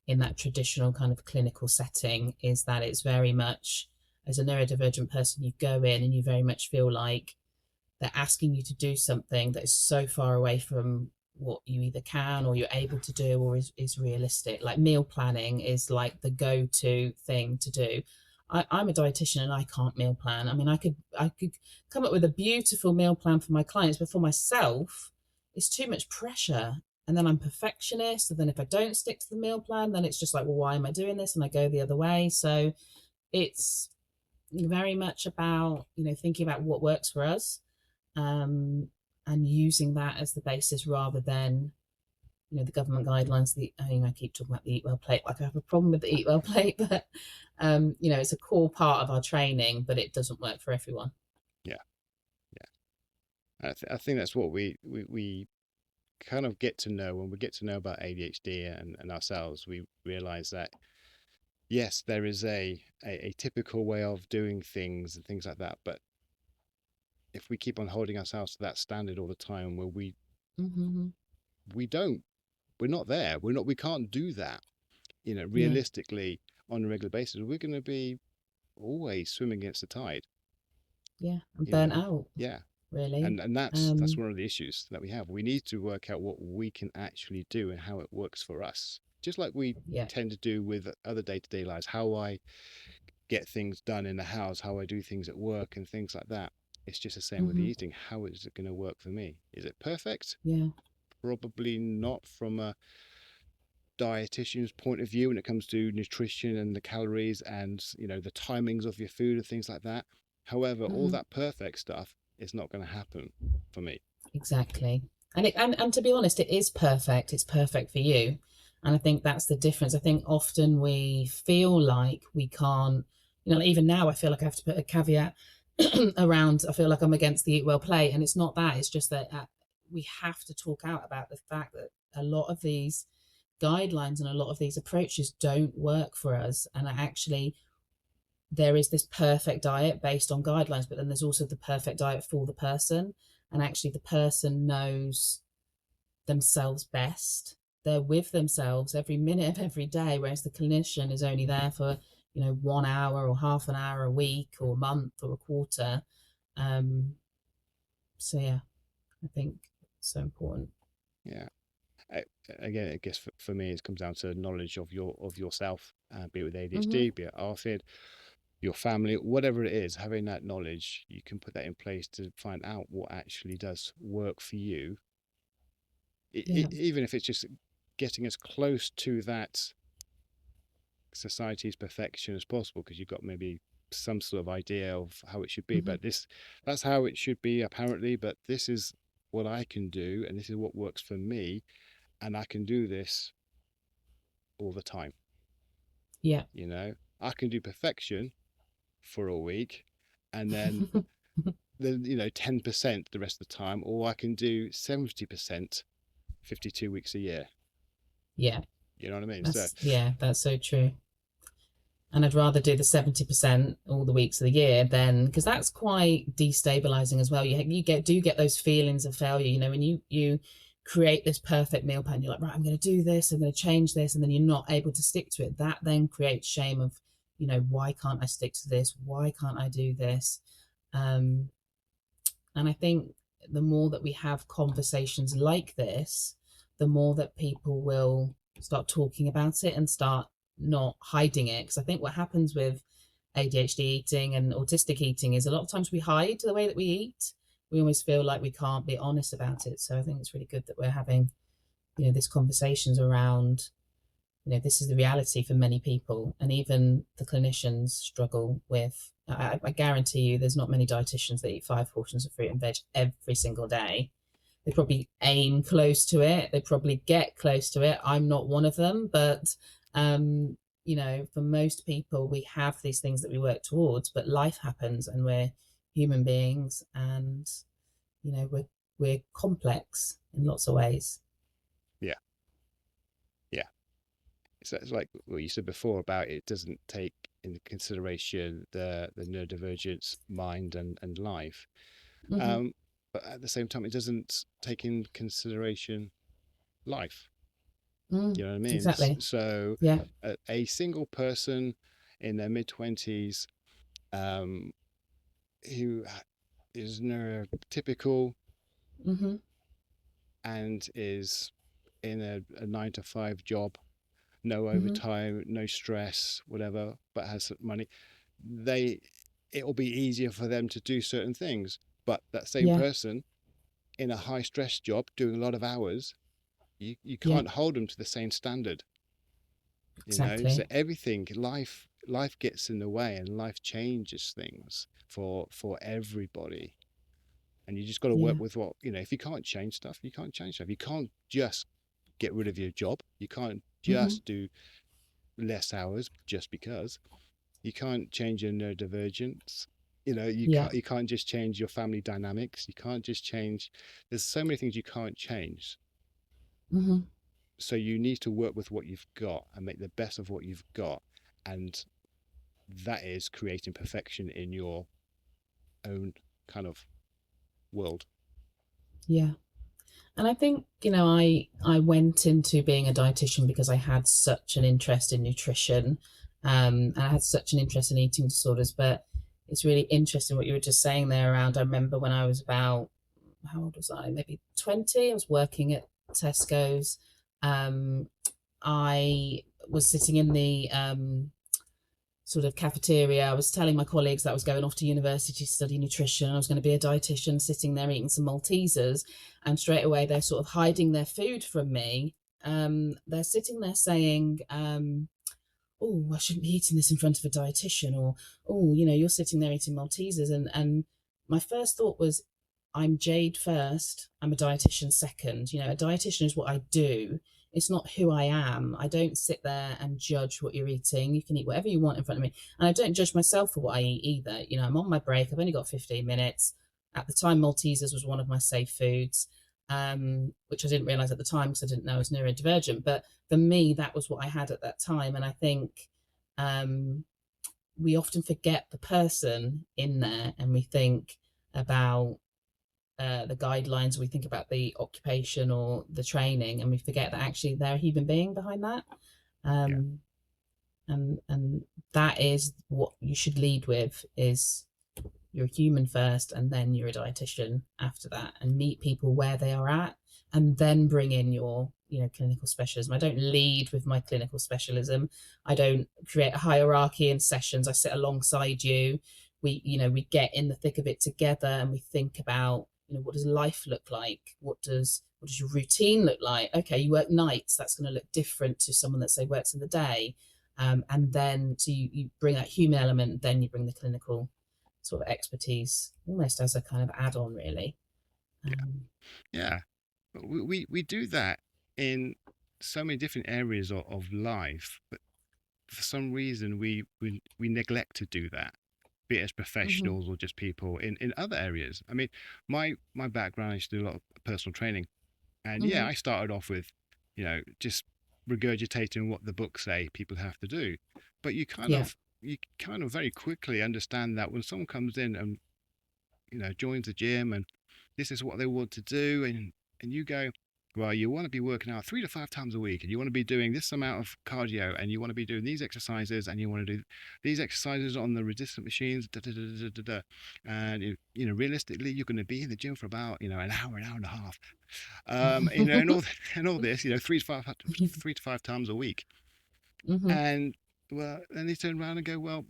[SPEAKER 2] in that traditional kind of clinical setting, is that it's very much, as a neurodivergent person, you go in and you very much feel like they're asking you to do something that is so far away from what you either can or you're able to do, or is realistic. Like meal planning is like the go-to thing to do. I'm a dietitian and I can't meal plan. I mean, I could come up with a beautiful meal plan for my clients, but for myself, it's too much pressure. And then I'm perfectionist. And then if I don't stick to the meal plan, then it's just like, well, why am I doing this? And I go the other way. So it's very much about, thinking about what works for us, um, and using that as the basis rather than, the government guidelines. I keep talking about the Eat Well plate, like I have a problem with the Eat Well plate, but it's a core part of our training, but it doesn't work for everyone.
[SPEAKER 1] yeah, yeah. I think that's what we kind of get to know when we get to know about ADHD and ourselves. We realize that yes, there is a typical way of doing things and things like that, but if we keep on holding ourselves to that standard all the time, where
[SPEAKER 2] Mm-hmm.
[SPEAKER 1] we don't, we're not there. We can't do that.
[SPEAKER 2] Yeah,
[SPEAKER 1] Realistically, on a regular basis, we're going to be always swimming against the tide.
[SPEAKER 2] yeah, and
[SPEAKER 1] You know,
[SPEAKER 2] burnt out,
[SPEAKER 1] yeah.
[SPEAKER 2] really.
[SPEAKER 1] And that's
[SPEAKER 2] Um,
[SPEAKER 1] one of the issues that we have. We need to work out what we can actually do and how it works for us. Just like we
[SPEAKER 2] yeah.
[SPEAKER 1] tend to do with other day-to-day lives, how I get things done in the house, how I do things at work and things like that. It's just the same with the
[SPEAKER 2] Mm-hmm.
[SPEAKER 1] eating. How is it going to work for me? Is it perfect?
[SPEAKER 2] Yeah.
[SPEAKER 1] Probably not from a dietitian's point of view when it comes to nutrition and the calories and the timings of your food and things like that. However, all
[SPEAKER 2] Mm-hmm.
[SPEAKER 1] that perfect stuff is not going to happen for me.
[SPEAKER 2] Exactly. And to be honest, it is perfect. It's perfect for you. And I think that's the difference. I think often we feel like we can't, even now I feel like I have to put a caveat around, I feel like I'm against the Eat Well play. And it's not that, it's just that we have to talk out about the fact that a lot of these guidelines and a lot of these approaches don't work for us. And actually, there is this perfect diet based on guidelines, but then there's also the perfect diet for the person. And actually, the person knows themselves best. They're with themselves every minute of every day, whereas the clinician is only there for, 1 hour or half an hour a week or a month or a quarter. Um, so, yeah, I think it's so important.
[SPEAKER 1] Yeah. I, Again, I guess for me, it comes down to knowledge of yourself, be it with
[SPEAKER 2] Mm-hmm.
[SPEAKER 1] ADHD, be it ARFID, your family, whatever it is. Having that knowledge, you can put that in place to find out what actually does work for you.
[SPEAKER 2] Yeah.
[SPEAKER 1] Even if it's just getting as close to that society's perfection as possible, because you've got maybe some sort of idea of how it should be,
[SPEAKER 2] Mm-hmm.
[SPEAKER 1] but that's how it should be apparently, but this is what I can do and this is what works for me, and I can do this all the time.
[SPEAKER 2] Yeah.
[SPEAKER 1] I can do perfection for a week, and then 10% the rest of the time, or I can do 70% 52 weeks a year.
[SPEAKER 2] Yeah.
[SPEAKER 1] You know what I mean? So
[SPEAKER 2] That's so true. And I'd rather do the 70% all the weeks of the year than, because that's quite destabilizing as well. You get those feelings of failure, when you create this perfect meal plan. You're like, right, I'm going to do this, I'm going to change this, and then you're not able to stick to it. That then creates shame of, why can't I stick to this? Why can't I do this? Um, and I think the more that we have conversations like this, the more that people will start talking about it and start not hiding it. Because I think what happens with ADHD eating and autistic eating is a lot of times we hide the way that we eat. We almost feel like we can't be honest about it. So I think it's really good that we're having, these conversations around, this is the reality for many people, and even the clinicians struggle with. I guarantee you, there's not many dietitians that eat 5 portions of fruit and veg every single day. They probably aim close to it. They probably get close to it. I'm not one of them, but for most people, we have these things that we work towards, but life happens, and we're human beings, and we're complex in lots of ways.
[SPEAKER 1] Yeah, yeah. So it's like what you said before about it doesn't take into consideration the neurodivergent mind and life.
[SPEAKER 2] Hmm.
[SPEAKER 1] Um, but at the same time, it doesn't take in consideration life. You know what I mean?
[SPEAKER 2] Exactly.
[SPEAKER 1] So
[SPEAKER 2] Yeah.
[SPEAKER 1] a single person in their mid 20s, um, who is neurotypical
[SPEAKER 2] Hmm.
[SPEAKER 1] and is in a 9 to 5 job, no
[SPEAKER 2] Hmm.
[SPEAKER 1] overtime, no stress, whatever, but has money, they it'll be easier for them to do certain things. But that same
[SPEAKER 2] Yeah.
[SPEAKER 1] person in a high stress job doing a lot of hours, you
[SPEAKER 2] Yeah.
[SPEAKER 1] can't hold them to the same standard. So
[SPEAKER 2] Exactly.
[SPEAKER 1] everything, life gets in the way, and life changes things for everybody. And you just got to work
[SPEAKER 2] Yeah.
[SPEAKER 1] with what, if you can't change stuff, you can't change stuff. You can't just get rid of your job. You can't
[SPEAKER 2] Hmm.
[SPEAKER 1] just do less hours just because. You can't change your neurodivergence. You
[SPEAKER 2] Yeah.
[SPEAKER 1] can't just change your family dynamics. You can't just change. There's so many things you can't change.
[SPEAKER 2] Hmm.
[SPEAKER 1] So you need to work with what you've got and make the best of what you've got. And that is creating perfection in your own kind of world.
[SPEAKER 2] Yeah. And I think, I went into being a dietitian because I had such an interest in nutrition. And I had such an interest in eating disorders. But it's really interesting what you were just saying there around. I remember when I was about, how old was I? Maybe 20. I was working at Tesco's. Um, I was sitting in the sort of cafeteria. I was telling my colleagues that I was going off to university to study nutrition. I was going to be a dietitian, sitting there eating some Maltesers, and straight away they're sort of hiding their food from me. They're sitting there saying, "Oh, I shouldn't be eating this in front of a dietitian," or "Oh, you're sitting there eating Maltesers," and my first thought was, I'm Jade first, I'm a dietitian second. A dietitian is what I do. It's not who I am. I don't sit there and judge what you're eating. You can eat whatever you want in front of me. And I don't judge myself for what I eat either. I'm on my break. I've only got 15 minutes. At the time, Maltesers was one of my safe foods, which I didn't realize at the time because I didn't know I was neurodivergent. But for me, that was what I had at that time. And I think um, we often forget the person in there, and we think about the guidelines, we think about the occupation or the training, and we forget that actually they're a human being behind that.
[SPEAKER 1] Yeah,
[SPEAKER 2] Um, and that is what you should lead with: is you're a human first, and then you're a dietitian after that, and meet people where they are at, and then bring in your clinical specialism. I don't lead with my clinical specialism. I don't create a hierarchy in sessions. I sit alongside you. We get in the thick of it together, and we think about, what does life look like? What does your routine look like? Okay, you work nights, that's going to look different to someone that say works in the day. And then so you bring that human element, then you bring the clinical sort of expertise almost as a kind of add-on, really.
[SPEAKER 1] yeah, yeah. We do that in so many different areas of life, but for some reason we neglect to do that, be it as
[SPEAKER 2] Hmm.
[SPEAKER 1] professionals or just people in other areas. I mean, my background, I used to do a lot of personal training, and yeah,
[SPEAKER 2] Hmm.
[SPEAKER 1] I started off with, just regurgitating what the books say people have to do. But
[SPEAKER 2] Yeah.
[SPEAKER 1] you kind of very quickly understand that when someone comes in and joins the gym and this is what they want to do, and you go, well, you want to be working out 3 to 5 times a week, and you want to be doing this amount of cardio, and you want to be doing these exercises, and you want to do these exercises on the resistant machines, da, da, da, da, da, da. And realistically, you're going to be in the gym for about an hour and a half, and all this, 3 to 5 times a week.
[SPEAKER 2] Hmm.
[SPEAKER 1] And well, then they turn around and go, well,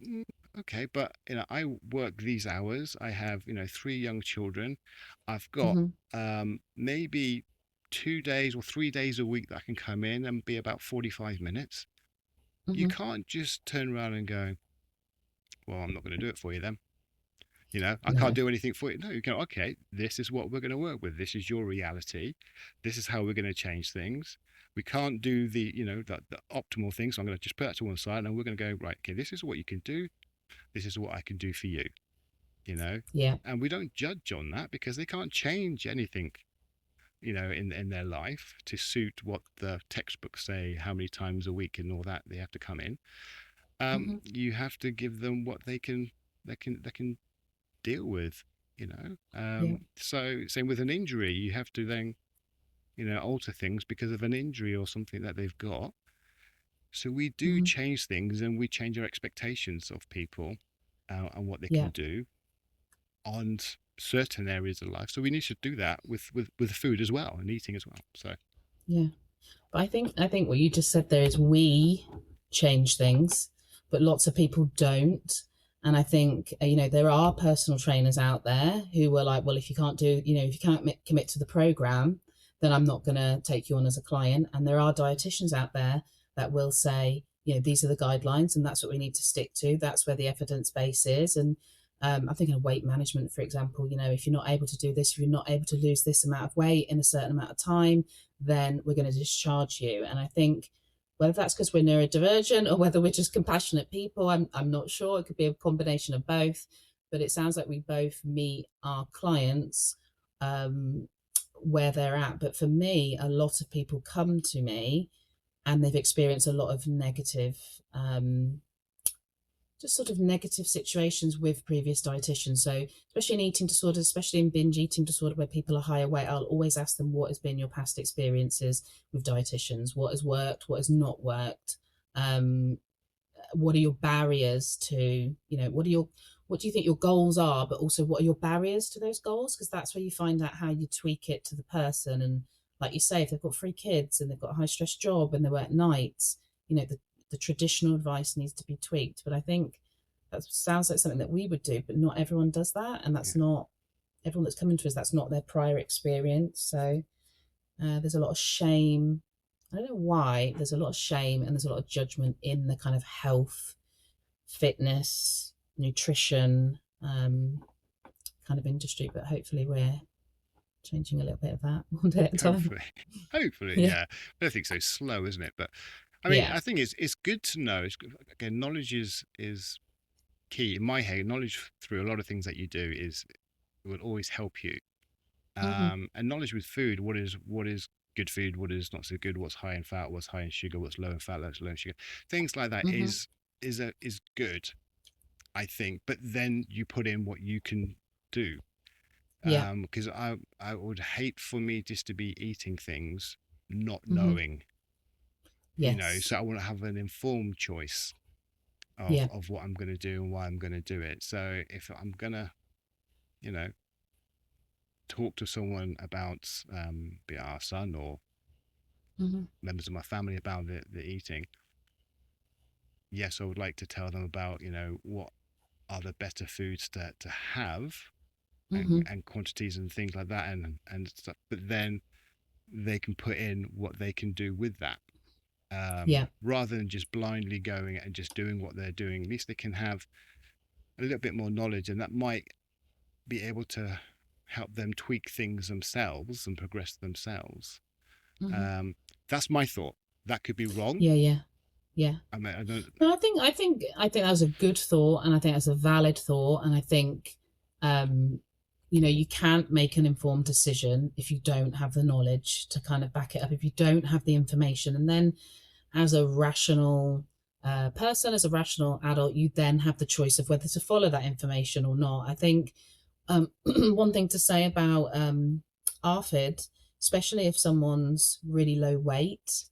[SPEAKER 1] okay, but I work these hours. I have 3 young children. I've got
[SPEAKER 2] Hmm.
[SPEAKER 1] maybe 2 days or 3 days a week that I can come in and be about 45 minutes. You
[SPEAKER 2] Hmm.
[SPEAKER 1] can't just turn around and go, well, I'm not going to do it for you then. I can't
[SPEAKER 2] No.
[SPEAKER 1] do anything for you. No, you go, okay, this is what we're going to work with. This is your reality. This is how we're going to change things. We can't do the optimal thing. So I'm going to just put that to one side and we're going to go, right, okay, this is what you can do. This is what I can do for you, you know?
[SPEAKER 2] Yeah.
[SPEAKER 1] And we don't judge on that because they can't change anything, in their life to suit what the textbooks say, how many times a week and all that they have to come in.
[SPEAKER 2] Hmm.
[SPEAKER 1] You have to give them what they can deal with,
[SPEAKER 2] Yeah.
[SPEAKER 1] so same with an injury, you have to then alter things because of an injury or something that they've got. So we do
[SPEAKER 2] Hmm.
[SPEAKER 1] change things and we change our expectations of people, and what they can
[SPEAKER 2] Yeah.
[SPEAKER 1] do on certain areas of life. So we need to do that with food as well and eating as well. So
[SPEAKER 2] Yeah. But I think what you just said there is we change things, but lots of people don't. And I think there are personal trainers out there who were like, well, if you can't do, if you can't commit to the program, then I'm not going to take you on as a client. And there are dietitians out there that will say, these are the guidelines, and that's what we need to stick to. That's where the evidence base is. And I'm thinking of weight management, for example. If you're not able to do this, if you're not able to lose this amount of weight in a certain amount of time, then we're going to discharge you. And I think whether that's because we're neurodivergent or whether we're just compassionate people, I'm not sure. It could be a combination of both. But it sounds like we both meet our clients where they're at. But for me, a lot of people come to me and they've experienced a lot of negative just sort of negative situations with previous dietitians. So, especially in eating disorders, especially in binge eating disorder where people are higher weight, I'll always ask them what has been your past experiences with dietitians, what has worked, what has not worked, um, what are your barriers to, what do you think your goals are, but also what are your barriers to those goals? Because that's where you find out how you tweak it to the person. And like you say, if they've got 3 kids and they've got a high stress job and they work nights, the traditional advice needs to be tweaked. But I think that sounds like something that we would do, but not everyone does that. And
[SPEAKER 1] yeah,
[SPEAKER 2] that's not everyone that's coming to us, that's not their prior experience. So there's a lot of shame. I don't know why. There's a lot of shame and there's a lot of judgment in the kind of health, fitness, nutrition kind of industry. But hopefully, we're changing a little bit of that one day at a time.
[SPEAKER 1] hopefully, hopefully,
[SPEAKER 2] Yeah.
[SPEAKER 1] yeah. Everything's so slow, isn't it? But I mean,
[SPEAKER 2] Yeah.
[SPEAKER 1] I think it's good to know. Again, knowledge is key in my head. Knowledge through a lot of things that you do is will always help you.
[SPEAKER 2] Hmm.
[SPEAKER 1] And knowledge with food, what is good food, what is not so good, what's high in fat, what's high in sugar, what's low in fat, what's low in sugar, things like that
[SPEAKER 2] Hmm.
[SPEAKER 1] is good, I think. But then you put in what you can do,
[SPEAKER 2] Yeah.
[SPEAKER 1] because I would hate for me just to be eating things not
[SPEAKER 2] Hmm.
[SPEAKER 1] knowing,
[SPEAKER 2] Yes.
[SPEAKER 1] so I want to have an informed choice of
[SPEAKER 2] Yeah.
[SPEAKER 1] of what I'm going to do and why I'm going to do it. So if I'm gonna, you know, talk to someone about, be it our son or
[SPEAKER 2] Hmm.
[SPEAKER 1] members of my family about the eating, yes, I would like to tell them about, what are the better foods to have,
[SPEAKER 2] Hmm.
[SPEAKER 1] and quantities and things like that, and stuff. But then they can put in what they can do with that,
[SPEAKER 2] Yeah.
[SPEAKER 1] rather than just blindly going and just doing what they're doing. At least they can have a little bit more knowledge, and that might be able to help them tweak things themselves and progress themselves.
[SPEAKER 2] Hmm.
[SPEAKER 1] Um, that's my thought. That could be wrong.
[SPEAKER 2] Yeah. Yeah. Yeah.
[SPEAKER 1] I mean, I don't.
[SPEAKER 2] No, I think that was a good thought, and I think that's a valid thought, and I think, um, you can't make an informed decision if you don't have the knowledge to kind of back it up, if you don't have the information, and then as a rational person, as a rational adult, you then have the choice of whether to follow that information or not. I think one thing to say about ARFID, especially if someone's really low weight,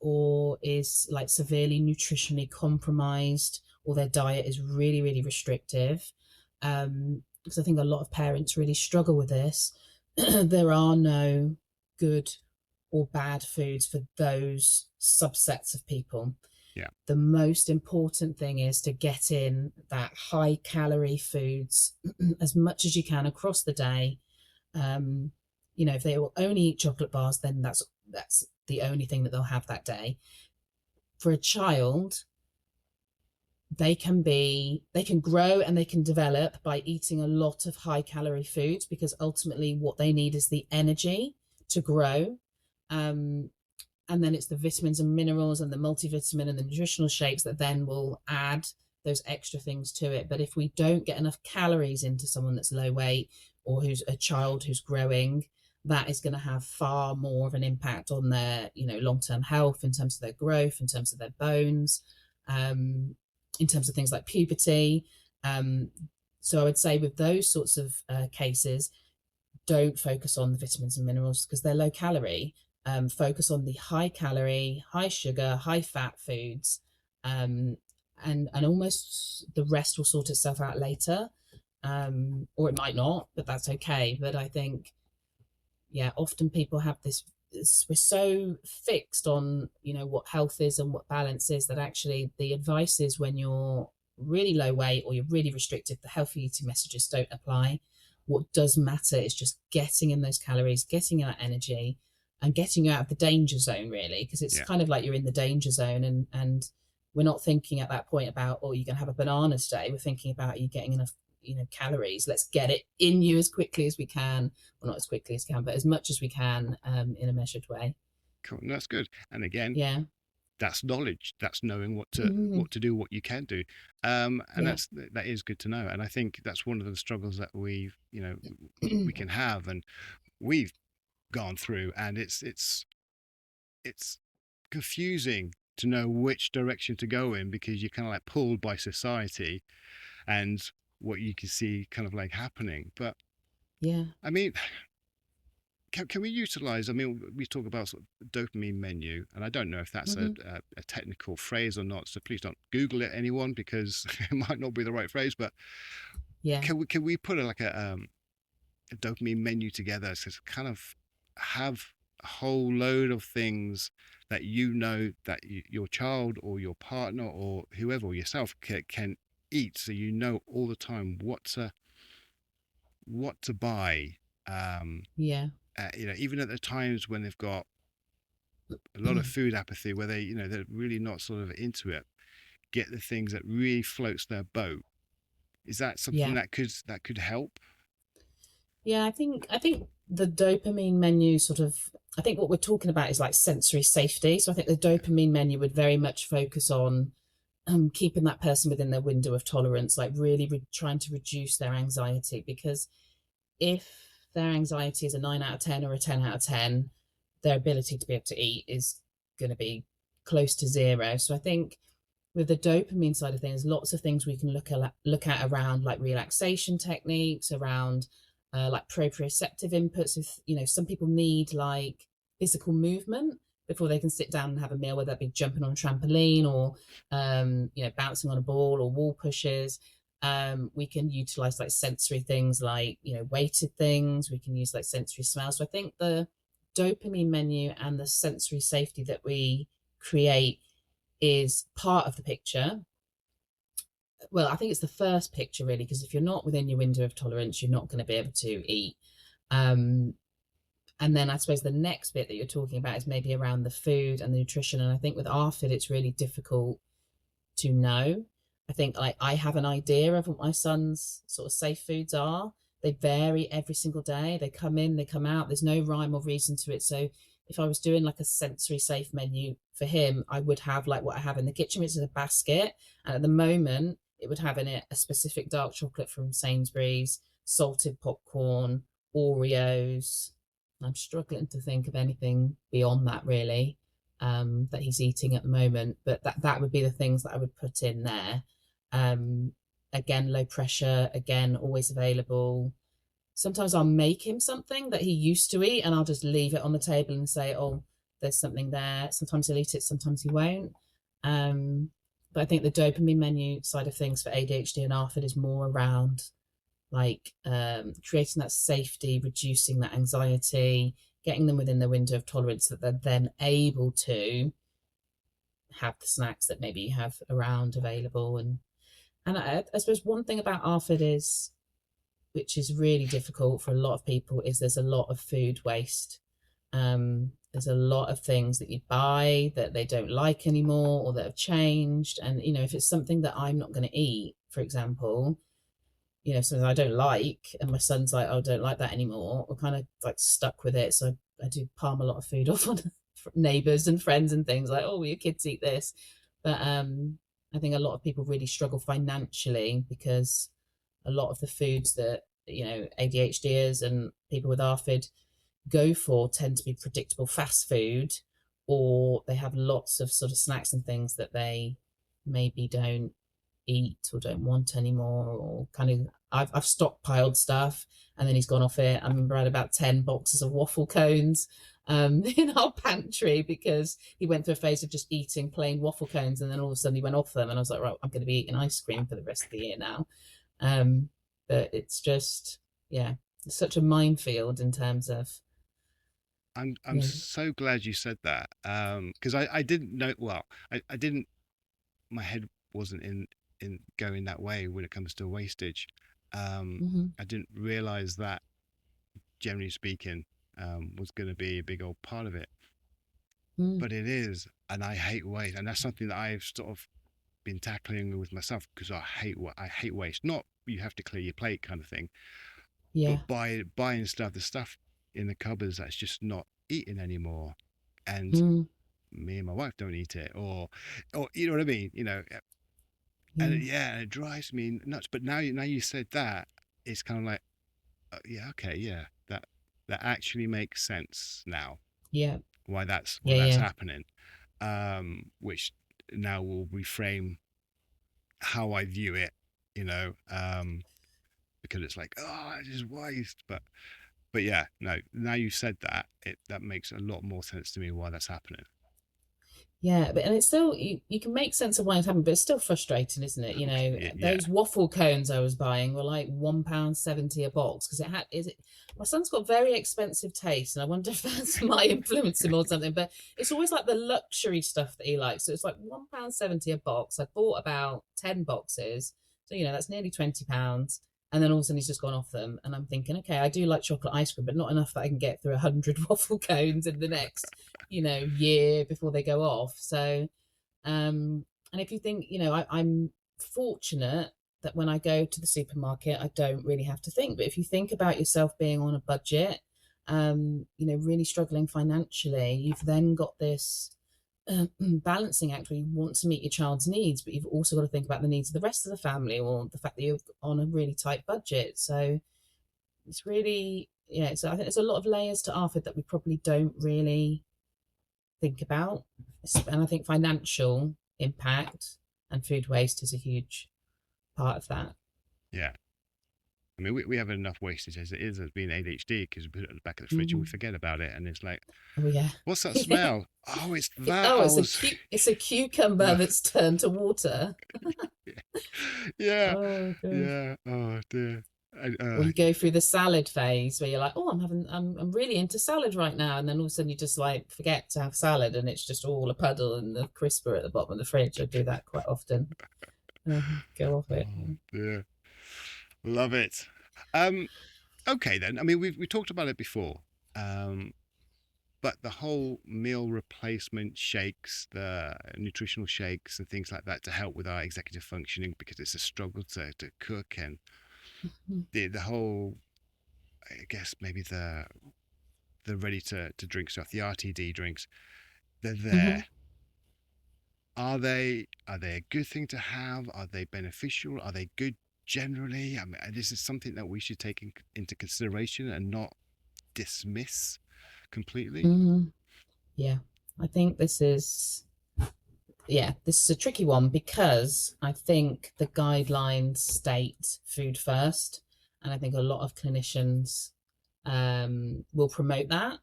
[SPEAKER 2] or is like severely nutritionally compromised, or their diet is really, really restrictive, because I think a lot of parents really struggle with this. There are no good or bad foods for those subsets of people.
[SPEAKER 1] Yeah.
[SPEAKER 2] The most important thing is to get in that high calorie foods as much as you can across the day. Um, if they will only eat chocolate bars, then that's the only thing that they'll have that day. For a child, they can grow and they can develop by eating a lot of high calorie foods, because ultimately what they need is the energy to grow. And then it's the vitamins and minerals and the multivitamin and the nutritional shakes that then will add those extra things to it. But if we don't get enough calories into someone that's low weight, or who's a child who's growing, that is going to have far more of an impact on their long-term health, in terms of their growth, in terms of their bones, in terms of things like puberty. So I would say with those sorts of cases, don't focus on the vitamins and minerals because they're low calorie. Focus on the high calorie, high sugar, high fat foods, and almost the rest will sort itself out later, or it might not, but that's okay. But I think, yeah, often people have we're so fixed on what health is and what balance is, that actually the advice is, when you're really low weight or you're really restricted, the healthy eating messages don't apply. What does matter is just getting in those calories, getting that energy, and getting you out of the danger zone, really, because it's
[SPEAKER 1] Yeah.
[SPEAKER 2] kind of like you're in the danger zone, and we're not thinking at that point about, oh, you're going to have a banana today. We're thinking about, you getting enough calories. Let's get it in you as quickly as we can. Well, not as quickly as we can, but as much as we can, in a measured way.
[SPEAKER 1] Cool. No, that's good. And again,
[SPEAKER 2] Yeah.
[SPEAKER 1] that's knowledge. That's knowing what to
[SPEAKER 2] Mm-hmm.
[SPEAKER 1] do, what you can do. And
[SPEAKER 2] Yeah.
[SPEAKER 1] that is good to know. And I think that's one of the struggles that we can have, and we've gone through, and it's confusing to know which direction to go in, because you're kind of like pulled by society and what you can see kind of like happening. But
[SPEAKER 2] Yeah.
[SPEAKER 1] I mean, can we utilize, I mean, we talk about sort of dopamine menu, and I don't know if that's
[SPEAKER 2] Mm-hmm.
[SPEAKER 1] a technical phrase or not, so please don't Google it, anyone, because it might not be the right phrase. But
[SPEAKER 2] Yeah.
[SPEAKER 1] can we put a dopamine menu together to kind of have a whole load of things that that your child or your partner or whoever, or yourself, can eat, so all the time what to buy. um
[SPEAKER 2] Yeah.
[SPEAKER 1] Even at the times when they've got a lot of food apathy, where they're really not sort of into it, get the things that really floats their boat. Is that something
[SPEAKER 2] Yeah.
[SPEAKER 1] that could help?
[SPEAKER 2] Yeah, I think the dopamine menu sort of, I think what we're talking about is like sensory safety. So I think the
[SPEAKER 1] Yeah.
[SPEAKER 2] dopamine menu would very much focus on keeping that person within their window of tolerance, like really trying to reduce their anxiety. Because if their anxiety is a 9 out of 10 or a 10 out of 10, their ability to be able to eat is going to be close to zero. So I think with the dopamine side of things, lots of things we can look at around like relaxation techniques, around like proprioceptive inputs. If some people need like physical movement before they can sit down and have a meal, whether that be jumping on a trampoline, or bouncing on a ball, or wall pushes. We can utilize like sensory things, like weighted things. We can use like sensory smells. So I think the dopamine menu and the sensory safety that we create is part of the picture. Well, I think it's the first picture, really, because if you're not within your window of tolerance, you're not going to be able to eat. Um, and then I suppose the next bit that you're talking about is maybe around the food and the nutrition. And I think with ARFID, it's really difficult to know. I think like I have an idea of what my son's sort of safe foods are. They vary every single day. They come in, they come out. There's no rhyme or reason to it. So if I was doing like a sensory safe menu for him, I would have like what I have in the kitchen, which is a basket. And at the moment, it would have in it a specific dark chocolate from Sainsbury's, salted popcorn, Oreos. I'm struggling to think of anything beyond that, really. that he's eating at the moment. But that would be the things that I would put in there. Um, Again, low pressure, again, always available. Sometimes I'll make him something that he used to eat and I'll just leave it on the table and say, oh, there's something there. Sometimes he'll eat it, sometimes he won't. Um, but I think the dopamine menu side of things for ADHD and ARFID is more around like creating that safety, reducing that anxiety, getting them within the window of tolerance that they're then able to have the snacks that maybe you have around available. And I suppose one thing about ARFID is, which is really difficult for a lot of people, is there's a lot of food waste. There's a lot of things that you buy that they don't like anymore or that have changed. And, you know, if it's something that I'm not going to eat, for example, you know, something I don't like, and my son's like, oh, I don't like that anymore, we're kind of like stuck with it. So I do palm a lot of food off on neighbors and friends and things like, oh, will your kids eat this? But I think a lot of people really struggle financially because a lot of the foods that, you know, ADHDers and people with ARFID go for tend to be predictable fast food, or they have lots of sort of snacks and things that they maybe don't eat or don't want anymore, or kind of I've stockpiled stuff and then he's gone off it. I remember I had about 10 boxes of waffle cones in our pantry because he went through a phase of just eating plain waffle cones and then all of a sudden he went off them and I was like, right, I'm going to be eating ice cream for the rest of the year now. But it's just, yeah, it's such a minefield in terms of,
[SPEAKER 1] I'm
[SPEAKER 2] yeah.
[SPEAKER 1] so glad you said that. Because I didn't know. Well, I didn't. My head wasn't in going that way when it comes to wastage.
[SPEAKER 2] Mm-hmm,
[SPEAKER 1] I didn't realize that, generally speaking, was going to be a big old part of it.
[SPEAKER 2] mm,
[SPEAKER 1] But it is, and I hate waste, and that's something that I've sort of been tackling with myself because I hate waste. Not you have to clear your plate kind of thing,
[SPEAKER 2] yeah.
[SPEAKER 1] but buying stuff, the stuff in the cupboards that's just not eaten anymore, and
[SPEAKER 2] Mm,
[SPEAKER 1] me and my wife don't eat it, or you know what I mean, and
[SPEAKER 2] yeah.
[SPEAKER 1] yeah, it drives me nuts. But now you said that, it's kind of like, yeah, okay, yeah, that actually makes sense now.
[SPEAKER 2] Yeah.
[SPEAKER 1] Why
[SPEAKER 2] Yeah.
[SPEAKER 1] that's
[SPEAKER 2] Yeah.
[SPEAKER 1] happening, which now will reframe how I view it, you know, because it's like, oh, it's just waste, but yeah, no. Now you said that, that makes a lot more sense to me why that's happening.
[SPEAKER 2] Yeah, but and it's still you can make sense of why it's happening, but it's still frustrating, isn't it? You know,
[SPEAKER 1] Yeah,
[SPEAKER 2] those waffle cones I was buying were like £1.70 a box because it had is it my son's got very expensive taste, and I wonder if that's my influence him or something. But it's always like the luxury stuff that he likes. So it's like £1.70 a box. I bought about 10 boxes. So you know, that's nearly £20. And then all of a sudden he's just gone off them. And I'm thinking, okay, I do like chocolate ice cream, but not enough that I can get through 100 waffle cones in the next, you know, year before they go off. So and if you think, you know, I'm fortunate that when I go to the supermarket I don't really have to think. But if you think about yourself being on a budget, you know, really struggling financially, you've then got this balancing act where you want to meet your child's needs, but you've also got to think about the needs of the rest of the family, or the fact that you're on a really tight budget. So it's really, yeah, so I think there's a lot of layers to ARFID that we probably don't really think about. And I think financial impact and food waste is a huge part of that.
[SPEAKER 1] yeah. I mean, we have enough wastage as it is as being ADHD because we put it at the back of the fridge and we
[SPEAKER 2] Mm.
[SPEAKER 1] forget about it, and it's like,
[SPEAKER 2] Oh yeah.
[SPEAKER 1] what's that smell? Oh, it's that.
[SPEAKER 2] Oh,
[SPEAKER 1] I
[SPEAKER 2] it's a
[SPEAKER 1] was,
[SPEAKER 2] it's a cucumber that's turned to water.
[SPEAKER 1] yeah,
[SPEAKER 2] Oh god.
[SPEAKER 1] yeah. Oh dear.
[SPEAKER 2] Or you go through the salad phase where you're like, oh, I'm really into salad right now, and then all of a sudden you just like forget to have salad, and it's just all a puddle and the crisper at the bottom of the fridge. I do that quite often. Go off it.
[SPEAKER 1] Oh dear. Love it. Um, okay then. I mean, we talked about it before. Um, but the whole meal replacement shakes, the nutritional shakes and things like that to help with our executive functioning because it's a struggle to cook, and the whole, I guess maybe the ready to drink stuff, the RTD drinks, they're
[SPEAKER 2] Mm-hmm.
[SPEAKER 1] there. Are they a good thing to have? Are they beneficial? Are they good generally? I mean, this is something that we should take into consideration and not dismiss completely.
[SPEAKER 2] Mm-hmm. Yeah. I think this is a tricky one because I think the guidelines state food first, and I think a lot of clinicians will promote that.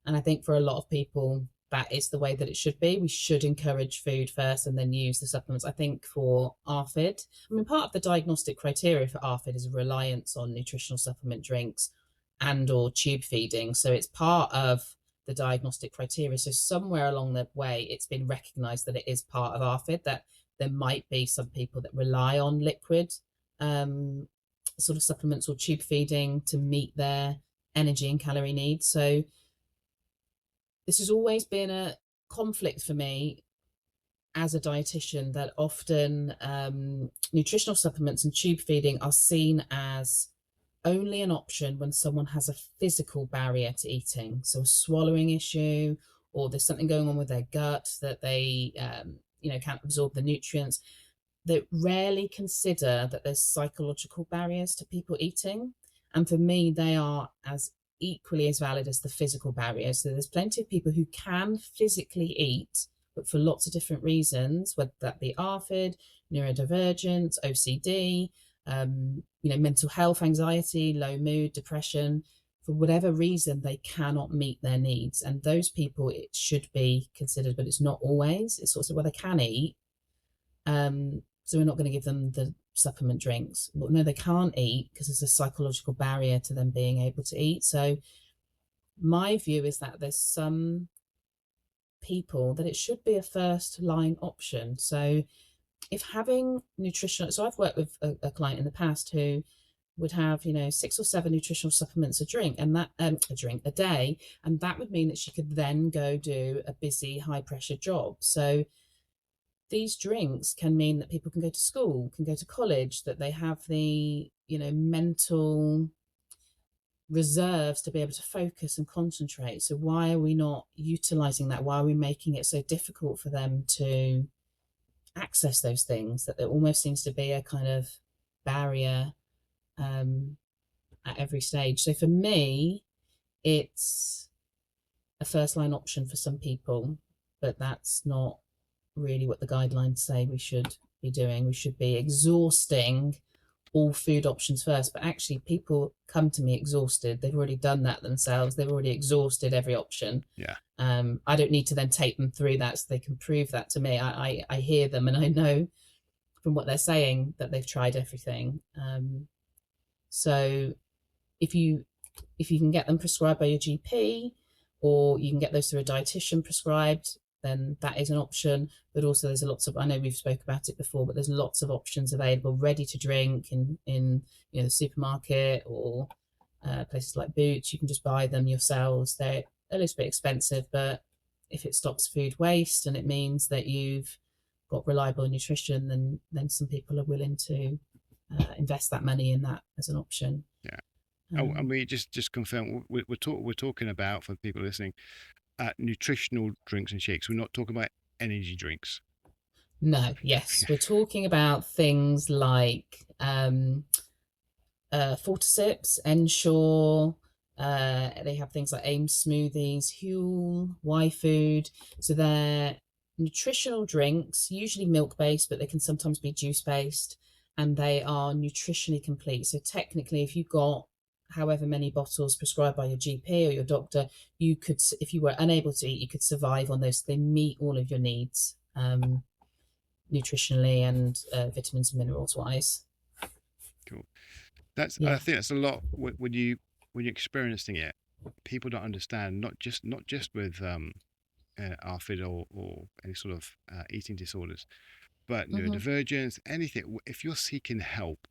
[SPEAKER 2] And I think for a lot of people, that is the way that it should be. We should encourage food first and then use the supplements. I think for ARFID, I mean, part of the diagnostic criteria for ARFID is a reliance on nutritional supplement drinks and or tube feeding. So it's part of the diagnostic criteria. So somewhere along the way, it's been recognized that it is part of ARFID, that there might be some people that rely on liquid sort of supplements or tube feeding to meet their energy and calorie needs. So this has always been a conflict for me as a dietitian, that often nutritional supplements and tube feeding are seen as only an option when someone has a physical barrier to eating, so a swallowing issue, or there's something going on with their gut that they can't absorb the nutrients. They rarely consider that there's psychological barriers to people eating, and for me they are as equally as valid as the physical barriers. So there's plenty of people who can physically eat, but for lots of different reasons, whether that be ARFID, neurodivergence, OCD, mental health, anxiety, low mood, depression. For whatever reason, they cannot meet their needs, and those people, it should be considered, but it's not always. It's sort of, well, they can eat, so we're not going to give them the supplement drinks. But no, they can't eat because there's a psychological barrier to them being able to eat. So my view is that there's some people that it should be a first line option. So if having nutritional, so I've worked with a client in the past who would have 6 or 7 nutritional supplements a drink, and that a day, and that would mean that she could then go do a busy high pressure job. So these drinks can mean that people can go to school, can go to college, that they have the mental reserves to be able to focus and concentrate. So why are we not utilizing that? Why are we making it so difficult for them to access those things? That there almost seems to be a kind of barrier at every stage. So for me, it's a first line option for some people, but that's not really what the guidelines say we should be doing. We should be exhausting all food options first, but actually people come to me exhausted. They've already done that themselves. They've already exhausted every option.
[SPEAKER 1] Yeah.
[SPEAKER 2] I don't need to then take them through that so they can prove that to me. I hear them and I know from what they're saying that they've tried everything. So if you can get them prescribed by your GP, or you can get those through a dietitian prescribed, then that is an option. But also there's lots of, I know we've spoke about it before, but there's lots of options available ready to drink in the supermarket, or places like Boots. You can just buy them yourselves. They're a little bit expensive, but if it stops food waste and it means that you've got reliable nutrition, then some people are willing to invest that money in that as an option.
[SPEAKER 1] Yeah. And we just confirm we're talking about, for people listening, nutritional drinks and shakes. We're not talking about energy drinks.
[SPEAKER 2] No, yes, we're talking about things like Fortisips, Ensure. They have things like AIM smoothies, Huel, Y Food. So they're nutritional drinks, usually milk based, but they can sometimes be juice based, and they are nutritionally complete. So technically, if you got however many bottles prescribed by your GP or your doctor, you could, if you were unable to eat, you could survive on those. They meet all of your needs nutritionally and vitamins and minerals wise.
[SPEAKER 1] Cool. I think that's a lot when you're experiencing it. People don't understand, not just with ARFID or any sort of eating disorders, but neurodivergence, anything. If you're seeking help,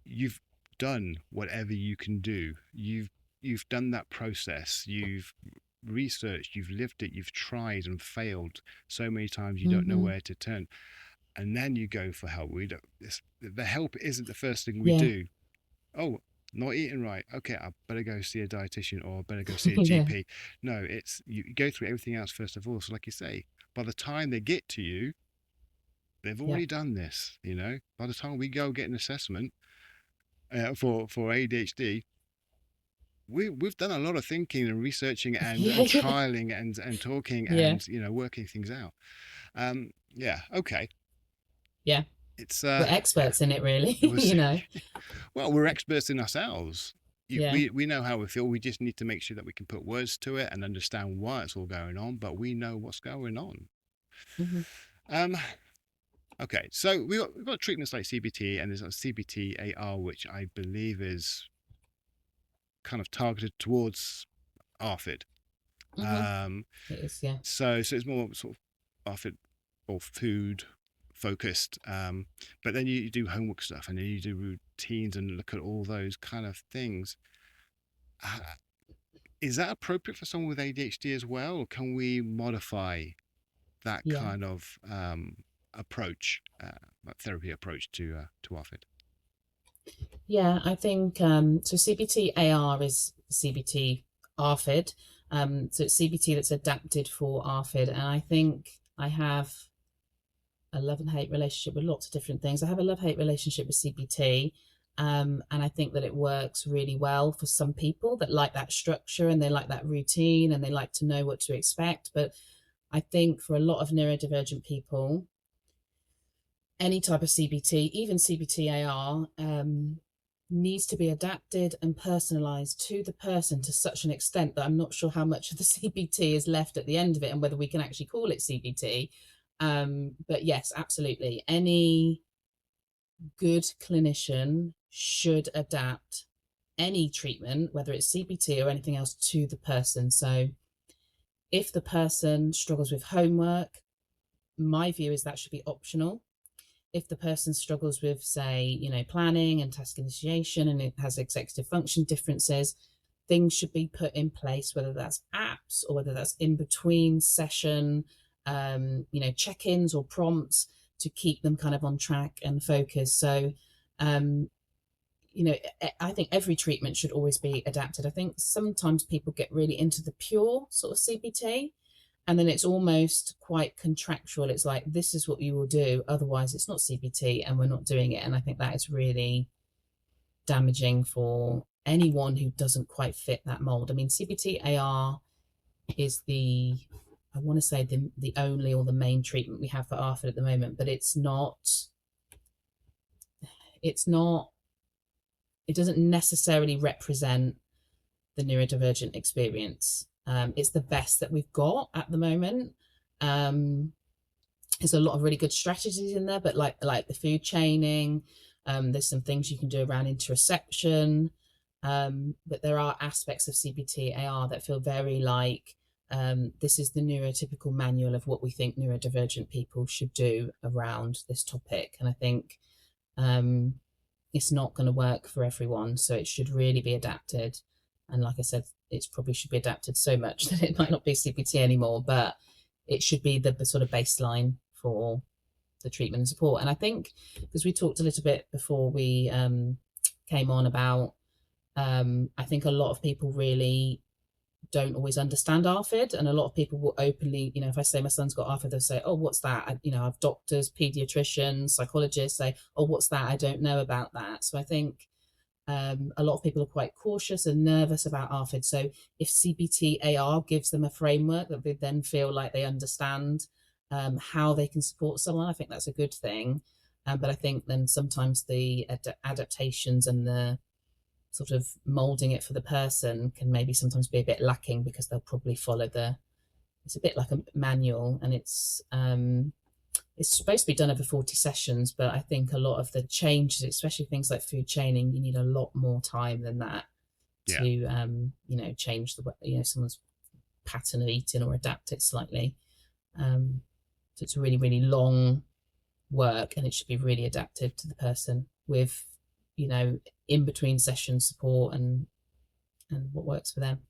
[SPEAKER 1] you've done whatever you can do. You've done that process. You've researched, you've lived it, you've tried and failed so many times you don't know where to turn, and then you go for help. The help isn't the first thing we do. Oh, not eating right, okay, I better go see a dietitian, or I better go see a GP. No, it's you go through everything else first of all. So like you say, by the time they get to you, they've already done this. By the time we go get an assessment for ADHD, we've done a lot of thinking and researching
[SPEAKER 2] Yeah,
[SPEAKER 1] and
[SPEAKER 2] yeah,
[SPEAKER 1] trialing and talking
[SPEAKER 2] yeah,
[SPEAKER 1] and working things out. Yeah, okay.
[SPEAKER 2] yeah.
[SPEAKER 1] It's
[SPEAKER 2] We're
[SPEAKER 1] yeah.
[SPEAKER 2] experts in it, really.
[SPEAKER 1] It was
[SPEAKER 2] You know.
[SPEAKER 1] well, we're experts in ourselves.
[SPEAKER 2] Yeah.
[SPEAKER 1] We know how we feel. We just need to make sure that we can put words to it and understand why it's all going on. But we know what's going on.
[SPEAKER 2] Hmm.
[SPEAKER 1] Um, okay, so we've got treatments like CBT and there's a CBT AR, which I believe is kind of targeted towards ARFID.
[SPEAKER 2] Hmm.
[SPEAKER 1] Um,
[SPEAKER 2] It is, yeah.
[SPEAKER 1] so it's more sort of ARFID or food focused. But then you do homework stuff and then you do routines and look at all those kind of things. Uh, is that appropriate for someone with ADHD as well, or can we modify that
[SPEAKER 2] Yeah.
[SPEAKER 1] kind of approach, therapy approach to ARFID?
[SPEAKER 2] Yeah, I think so. CBT AR is CBT ARFID. So it's CBT that's adapted for ARFID. And I think I have a love and hate relationship with lots of different things. I have a love hate relationship with CBT. And I think that it works really well for some people that like that structure and they like that routine and they like to know what to expect. But I think for a lot of neurodivergent people, any type of CBT, even CBT AR, needs to be adapted and personalized to the person to such an extent that I'm not sure how much of the CBT is left at the end of it and whether we can actually call it CBT. But yes, absolutely. Any good clinician should adapt any treatment, whether it's CBT or anything else, to the person. So if the person struggles with homework, my view is that should be optional. If the person struggles with, say, planning and task initiation and it has executive function differences, things should be put in place, whether that's apps or whether that's in between session, check-ins or prompts to keep them kind of on track and focused. So, um, I think every treatment should always be adapted. I think sometimes people get really into the pure sort of CBT and then it's almost quite contractual. It's like, this is what you will do, otherwise it's not CBT and we're not doing it. And I think that is really damaging for anyone who doesn't quite fit that mold. I mean, CBT AR is I want to say the only or the main treatment we have for ARFID at the moment, but it's not it doesn't necessarily represent the neurodivergent experience. It's the best that we've got at the moment. Um, there's a lot of really good strategies in there, but like the food chaining, there's some things you can do around interoception. But there are aspects of CBT AR that feel very like this is the neurotypical manual of what we think neurodivergent people should do around this topic. And I think um, it's not going to work for everyone, so it should really be adapted. And like I said, it probably should be adapted so much that it might not be CBT anymore, but it should be the sort of baseline for the treatment and support. And I think because we talked a little bit before we came on about, I think a lot of people really don't always understand ARFID, and a lot of people will openly, if I say my son's got ARFID, they'll say, "Oh, what's that?" I've doctors, pediatricians, psychologists say, "Oh, what's that? I don't know about that." So I think a lot of people are quite cautious and nervous about ARFID. So if CBT AR gives them a framework that they then feel like they understand how they can support someone, I think that's a good thing. But I think then sometimes the adaptations and the sort of molding it for the person can maybe sometimes be a bit lacking because they'll probably follow it's a bit like a manual, and it's supposed to be done over 40 sessions, but I think a lot of the changes, especially things like food chaining, you need a lot more time than that
[SPEAKER 1] Yeah,
[SPEAKER 2] to change someone's pattern of eating or adapt it slightly. So it's a really, really long work, and it should be really adapted to the person with in between session support and what works for them.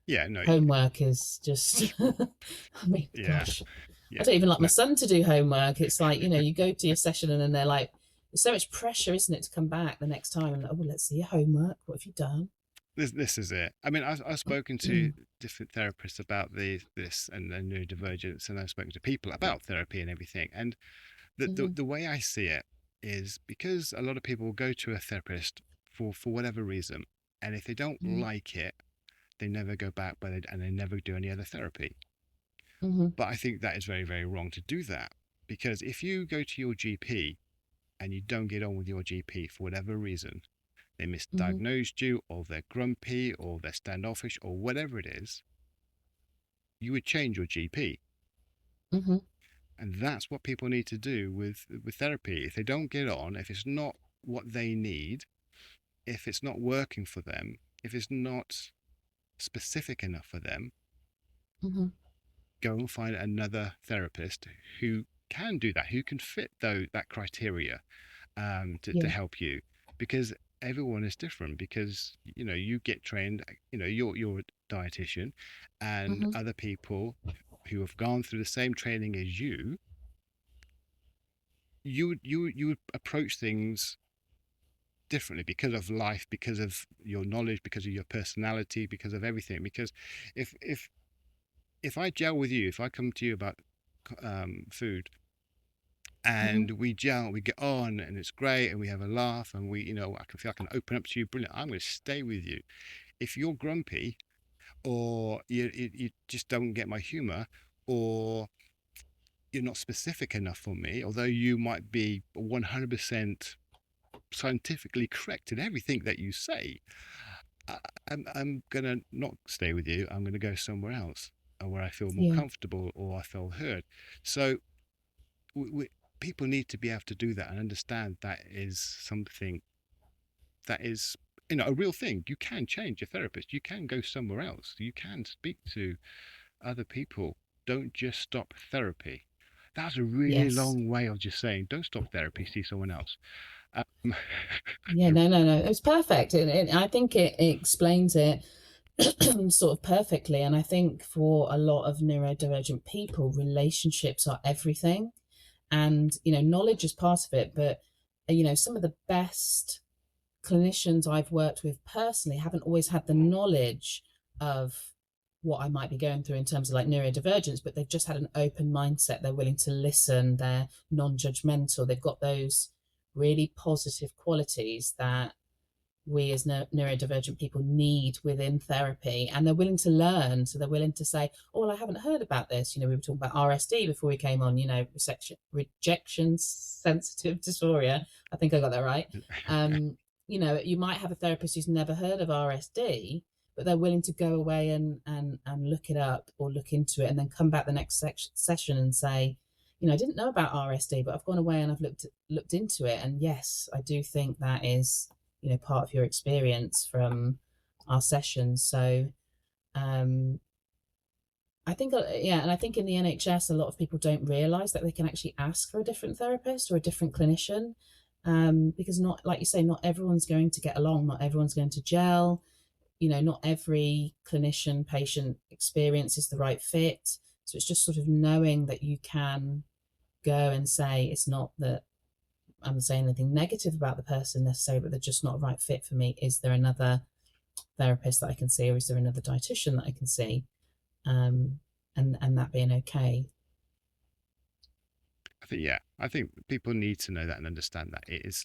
[SPEAKER 1] yeah, no,
[SPEAKER 2] Homework is just I mean,
[SPEAKER 1] yeah,
[SPEAKER 2] gosh, I
[SPEAKER 1] yeah,
[SPEAKER 2] don't even like my
[SPEAKER 1] no.
[SPEAKER 2] son to do homework. It's like, you go to your session and then they're like, there's so much pressure, isn't it, to come back the next time and, oh, well, let's see your homework. What have you done?
[SPEAKER 1] This is it. I mean, I've spoken to different therapists about this and neurodivergence, and I've spoken to people about therapy and everything. And
[SPEAKER 2] Mm-hmm.
[SPEAKER 1] the way I see it is because a lot of people go to a therapist for whatever reason. And if they don't
[SPEAKER 2] Mm-hmm.
[SPEAKER 1] like it, they never go back, and they never do any other therapy.
[SPEAKER 2] Mm-hmm.
[SPEAKER 1] But I think that is very, very wrong to do that, because if you go to your GP and you don't get on with your GP for whatever reason, they
[SPEAKER 2] Mm-hmm.
[SPEAKER 1] misdiagnosed you, or they're grumpy, or they're standoffish, or whatever it is, you would change your GP.
[SPEAKER 2] Mm-hmm.
[SPEAKER 1] And that's what people need to do with therapy. If they don't get on, if it's not what they need, if it's not working for them, if it's not specific enough for them,
[SPEAKER 2] Mm-hmm.
[SPEAKER 1] go and find another therapist who can do that, who can fit that criteria, to
[SPEAKER 2] Yeah.
[SPEAKER 1] help you, because everyone is different. Because you get trained, you're a dietitian, and
[SPEAKER 2] Mm-hmm.
[SPEAKER 1] other people who have gone through the same training as you would approach things differently, because of life, because of your knowledge, because of your personality, because of everything. Because if I gel with you, if I come to you about food,
[SPEAKER 2] Mm-hmm.
[SPEAKER 1] and we gel, we get on, and it's great, and we have a laugh, and I can feel I can open up to you, brilliant. I'm going to stay with you. If you're grumpy, or you just don't get my humor, or you're not specific enough for me, although you might be 100% scientifically correct in everything that you say, I, I'm gonna not stay with you. I'm gonna go somewhere else, where I feel more
[SPEAKER 2] Yeah.
[SPEAKER 1] comfortable, or I feel heard. So people need to be able to do that and understand that is something that is a real thing. You can change your therapist. You can go somewhere else. You can speak to other people. Don't just stop therapy. That's a really
[SPEAKER 2] Yes.
[SPEAKER 1] long way of just saying, don't stop therapy, see someone else. Um,
[SPEAKER 2] Yeah. No. No. No. It's perfect, and I think it explains it sort of perfectly. And I think for a lot of neurodivergent people, relationships are everything, and knowledge is part of it. But some of the best clinicians I've worked with personally haven't always had the knowledge of what I might be going through in terms of like neurodivergence, but they've just had an open mindset. They're willing to listen, they're non-judgmental, they've got those really positive qualities that we as neurodivergent people need within therapy, and they're willing to learn. So they're willing to say, oh well, I haven't heard about this. We were talking about RSD before we came on, rejection sensitive dysphoria. I think I got that right. um you might have a therapist who's never heard of RSD, but they're willing to go away and look it up or look into it, and then come back the next session and say, I didn't know about RSD, but I've gone away and I've looked into it, and yes, I do think that is part of your experience from our sessions. So um I think yeah, and I think in the NHS a lot of people don't realize that they can actually ask for a different therapist or a different clinician, because, not like you say, not everyone's going to get along, not everyone's going to gel. Not every clinician patient experience is the right fit. So it's just sort of knowing that you can go and say, it's not that I'm saying anything negative about the person necessarily, but they're just not a right fit for me. Is there another therapist that I can see, or is there another dietitian that I can see? And that being okay.
[SPEAKER 1] I think people need to know that and understand that it is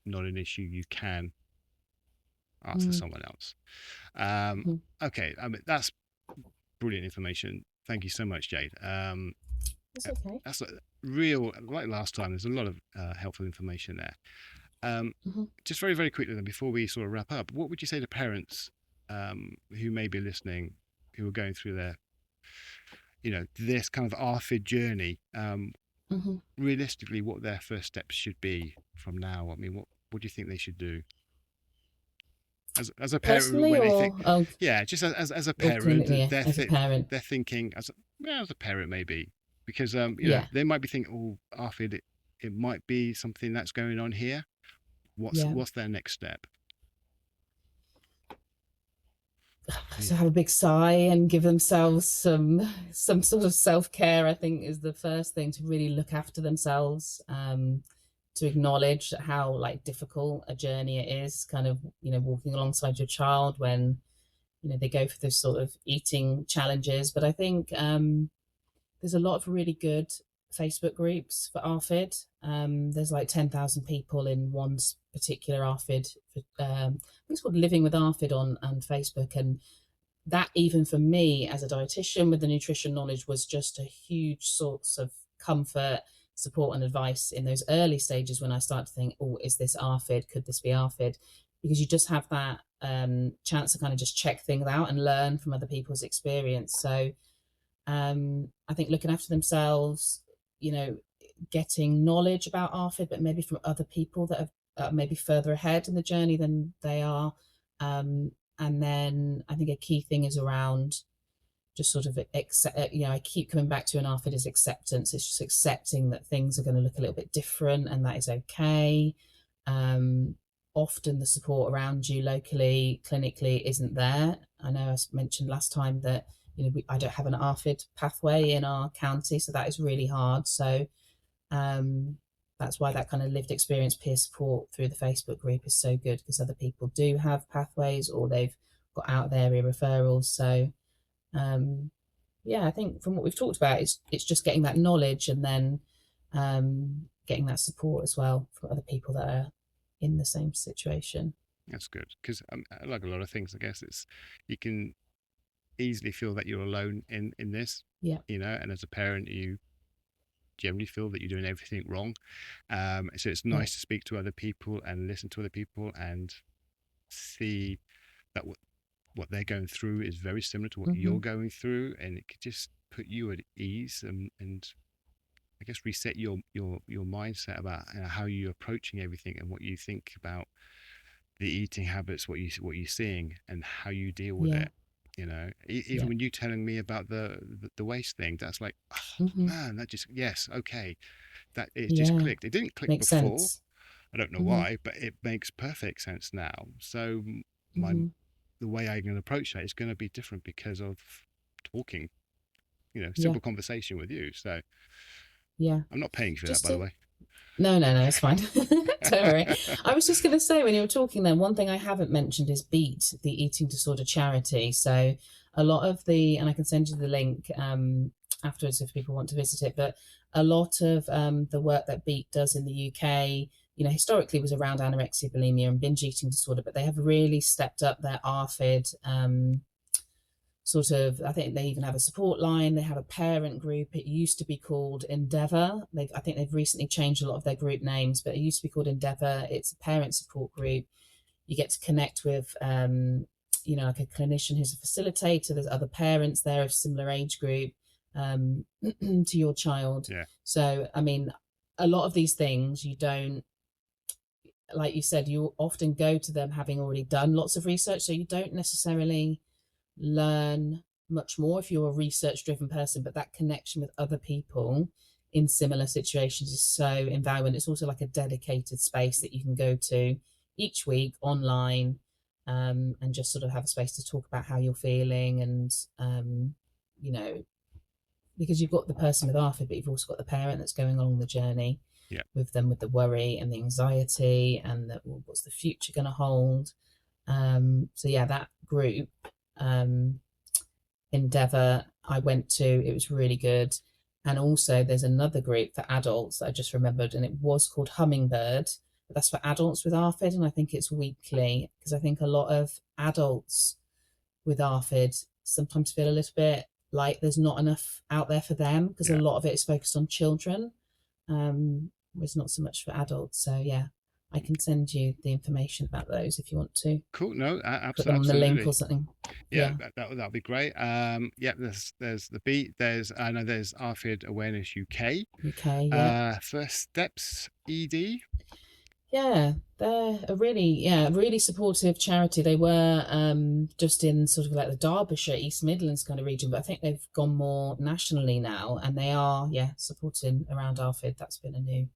[SPEAKER 1] not an issue. You can ask for
[SPEAKER 2] Mm-hmm.
[SPEAKER 1] someone else. Okay, I mean, that's brilliant information. Thank you so much, Jade.
[SPEAKER 2] That's okay.
[SPEAKER 1] That's a real, like last time. There's a lot of helpful information there.
[SPEAKER 2] Mm-hmm.
[SPEAKER 1] Just very, very quickly then, before we sort of wrap up, what would you say to parents who may be listening, who are going through this kind of ARFID journey?
[SPEAKER 2] Mm-hmm.
[SPEAKER 1] Realistically, what their first steps should be from now? I mean, what do you think they should do? As a parent,
[SPEAKER 2] Personally,
[SPEAKER 1] when they think,
[SPEAKER 2] or
[SPEAKER 1] yeah, just as a
[SPEAKER 2] or
[SPEAKER 1] parent,
[SPEAKER 2] clinically, yeah, as a parent.
[SPEAKER 1] they're thinking as a parent maybe, because
[SPEAKER 2] Yeah.
[SPEAKER 1] they might be thinking, oh, ARFID, it might be something that's going on here.
[SPEAKER 2] Yeah.
[SPEAKER 1] What's their next step?
[SPEAKER 2] To
[SPEAKER 1] Yeah.
[SPEAKER 2] have a big sigh and give themselves some sort of self-care, I think, is the first thing, to really look after themselves, to acknowledge how like difficult a journey it is, kind of walking alongside your child when they go for those sort of eating challenges. But I think there's a lot of really good Facebook groups for ARFID. There's like 10,000 people in one particular ARFID. I think it's called Living with ARFID on Facebook, and that, even for me as a dietitian with the nutrition knowledge, was just a huge source of comfort, support, and advice in those early stages when I started to think, oh, is this ARFID? Could this be ARFID? Because you just have that chance to kind of just check things out and learn from other people's experience. So I think looking after themselves, getting knowledge about ARFID, but maybe from other people that have maybe further ahead in the journey than they are. And then I think a key thing is around just sort of I keep coming back to an ARFID is acceptance. It's just accepting that things are going to look a little bit different, and that is okay. Often the support around you locally, clinically, isn't there. I know I mentioned last time that I don't have an ARFID pathway in our county, so that is really hard. So that's why that kind of lived experience peer support through the Facebook group is so good, because other people do have pathways or they've got out of area referrals. So I think from what we've talked about, it's just getting that knowledge and then getting that support as well from other people that are in the same situation.
[SPEAKER 1] That's good, because like a lot of things, I guess you can easily feel that you're alone in this.
[SPEAKER 2] Yeah.
[SPEAKER 1] And as a parent, you generally feel that you're doing everything wrong. So it's nice to speak to other people and listen to other people and see that what they're going through is very similar to what you're going through, and it could just put you at ease and I guess reset your mindset about how you're approaching everything and what you think about the eating habits, what you're seeing, and how you deal with it. Even when you telling me about the waist thing, that's like, oh, man, that just, yes, okay, that it just clicked. It didn't click
[SPEAKER 2] Makes
[SPEAKER 1] before.
[SPEAKER 2] Sense.
[SPEAKER 1] I don't know why, but it makes perfect sense now. So the way I'm going to approach that is going to be different because of talking, simple conversation with you. So I'm not paying for that, by the way.
[SPEAKER 2] No, it's fine. Don't worry. I was just going to say, when you were talking then, one thing I haven't mentioned is BEAT, the Eating Disorder Charity. So a lot of and I can send you the link afterwards if people want to visit it, but a lot of the work that BEAT does in the UK, historically was around anorexia, bulimia and binge eating disorder, but they have really stepped up their ARFID I think they even have a support line. They have a parent group. It used to be called Endeavour. I think they've recently changed a lot of their group names, but it used to be called Endeavour. It's a parent support group. You get to connect with, like a clinician who's a facilitator. There's other parents there of similar age group to your child.
[SPEAKER 1] Yeah.
[SPEAKER 2] So, I mean, a lot of these things you don't, like you said, you often go to them having already done lots of research. So you don't necessarily learn much more if you're a research driven person, but that connection with other people in similar situations is so invaluable. It's also like a dedicated space that you can go to each week online and just sort of have a space to talk about how you're feeling, and because you've got the person with ARFID, but you've also got the parent that's going along the journey with them, with the worry and the anxiety and what's the future going to hold. That group, Endeavour, I went to, it was really good. And also there's another group for adults that I just remembered, and it was called Hummingbird, but that's for adults with ARFID, and I think it's weekly, because I think a lot of adults with ARFID sometimes feel a little bit like there's not enough out there for them, because a lot of it is focused on children. It's not so much for adults. So I can send you the information about those if you want to.
[SPEAKER 1] Cool. No, absolutely.
[SPEAKER 2] Put them on the link or something.
[SPEAKER 1] That'll be great. There's the BEAT. I know there's ARFID Awareness UK. First Steps ED.
[SPEAKER 2] Yeah, they're a really supportive charity. They were just in sort of like the Derbyshire, East Midlands kind of region, but I think they've gone more nationally now, and they are supporting around ARFID. That's been a new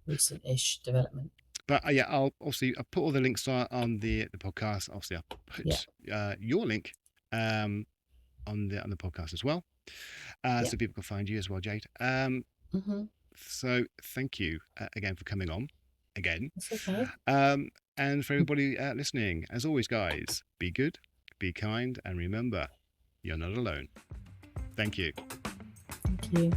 [SPEAKER 2] recent-ish development.
[SPEAKER 1] But I'll put all the links on the podcast. Obviously, I'll put your link on the podcast as well, so people can find you as well, Jade. So thank you again for coming on again.
[SPEAKER 2] That's okay.
[SPEAKER 1] And for everybody listening, as always, guys, be good, be kind, and remember, you're not alone. Thank you.
[SPEAKER 2] Thank you.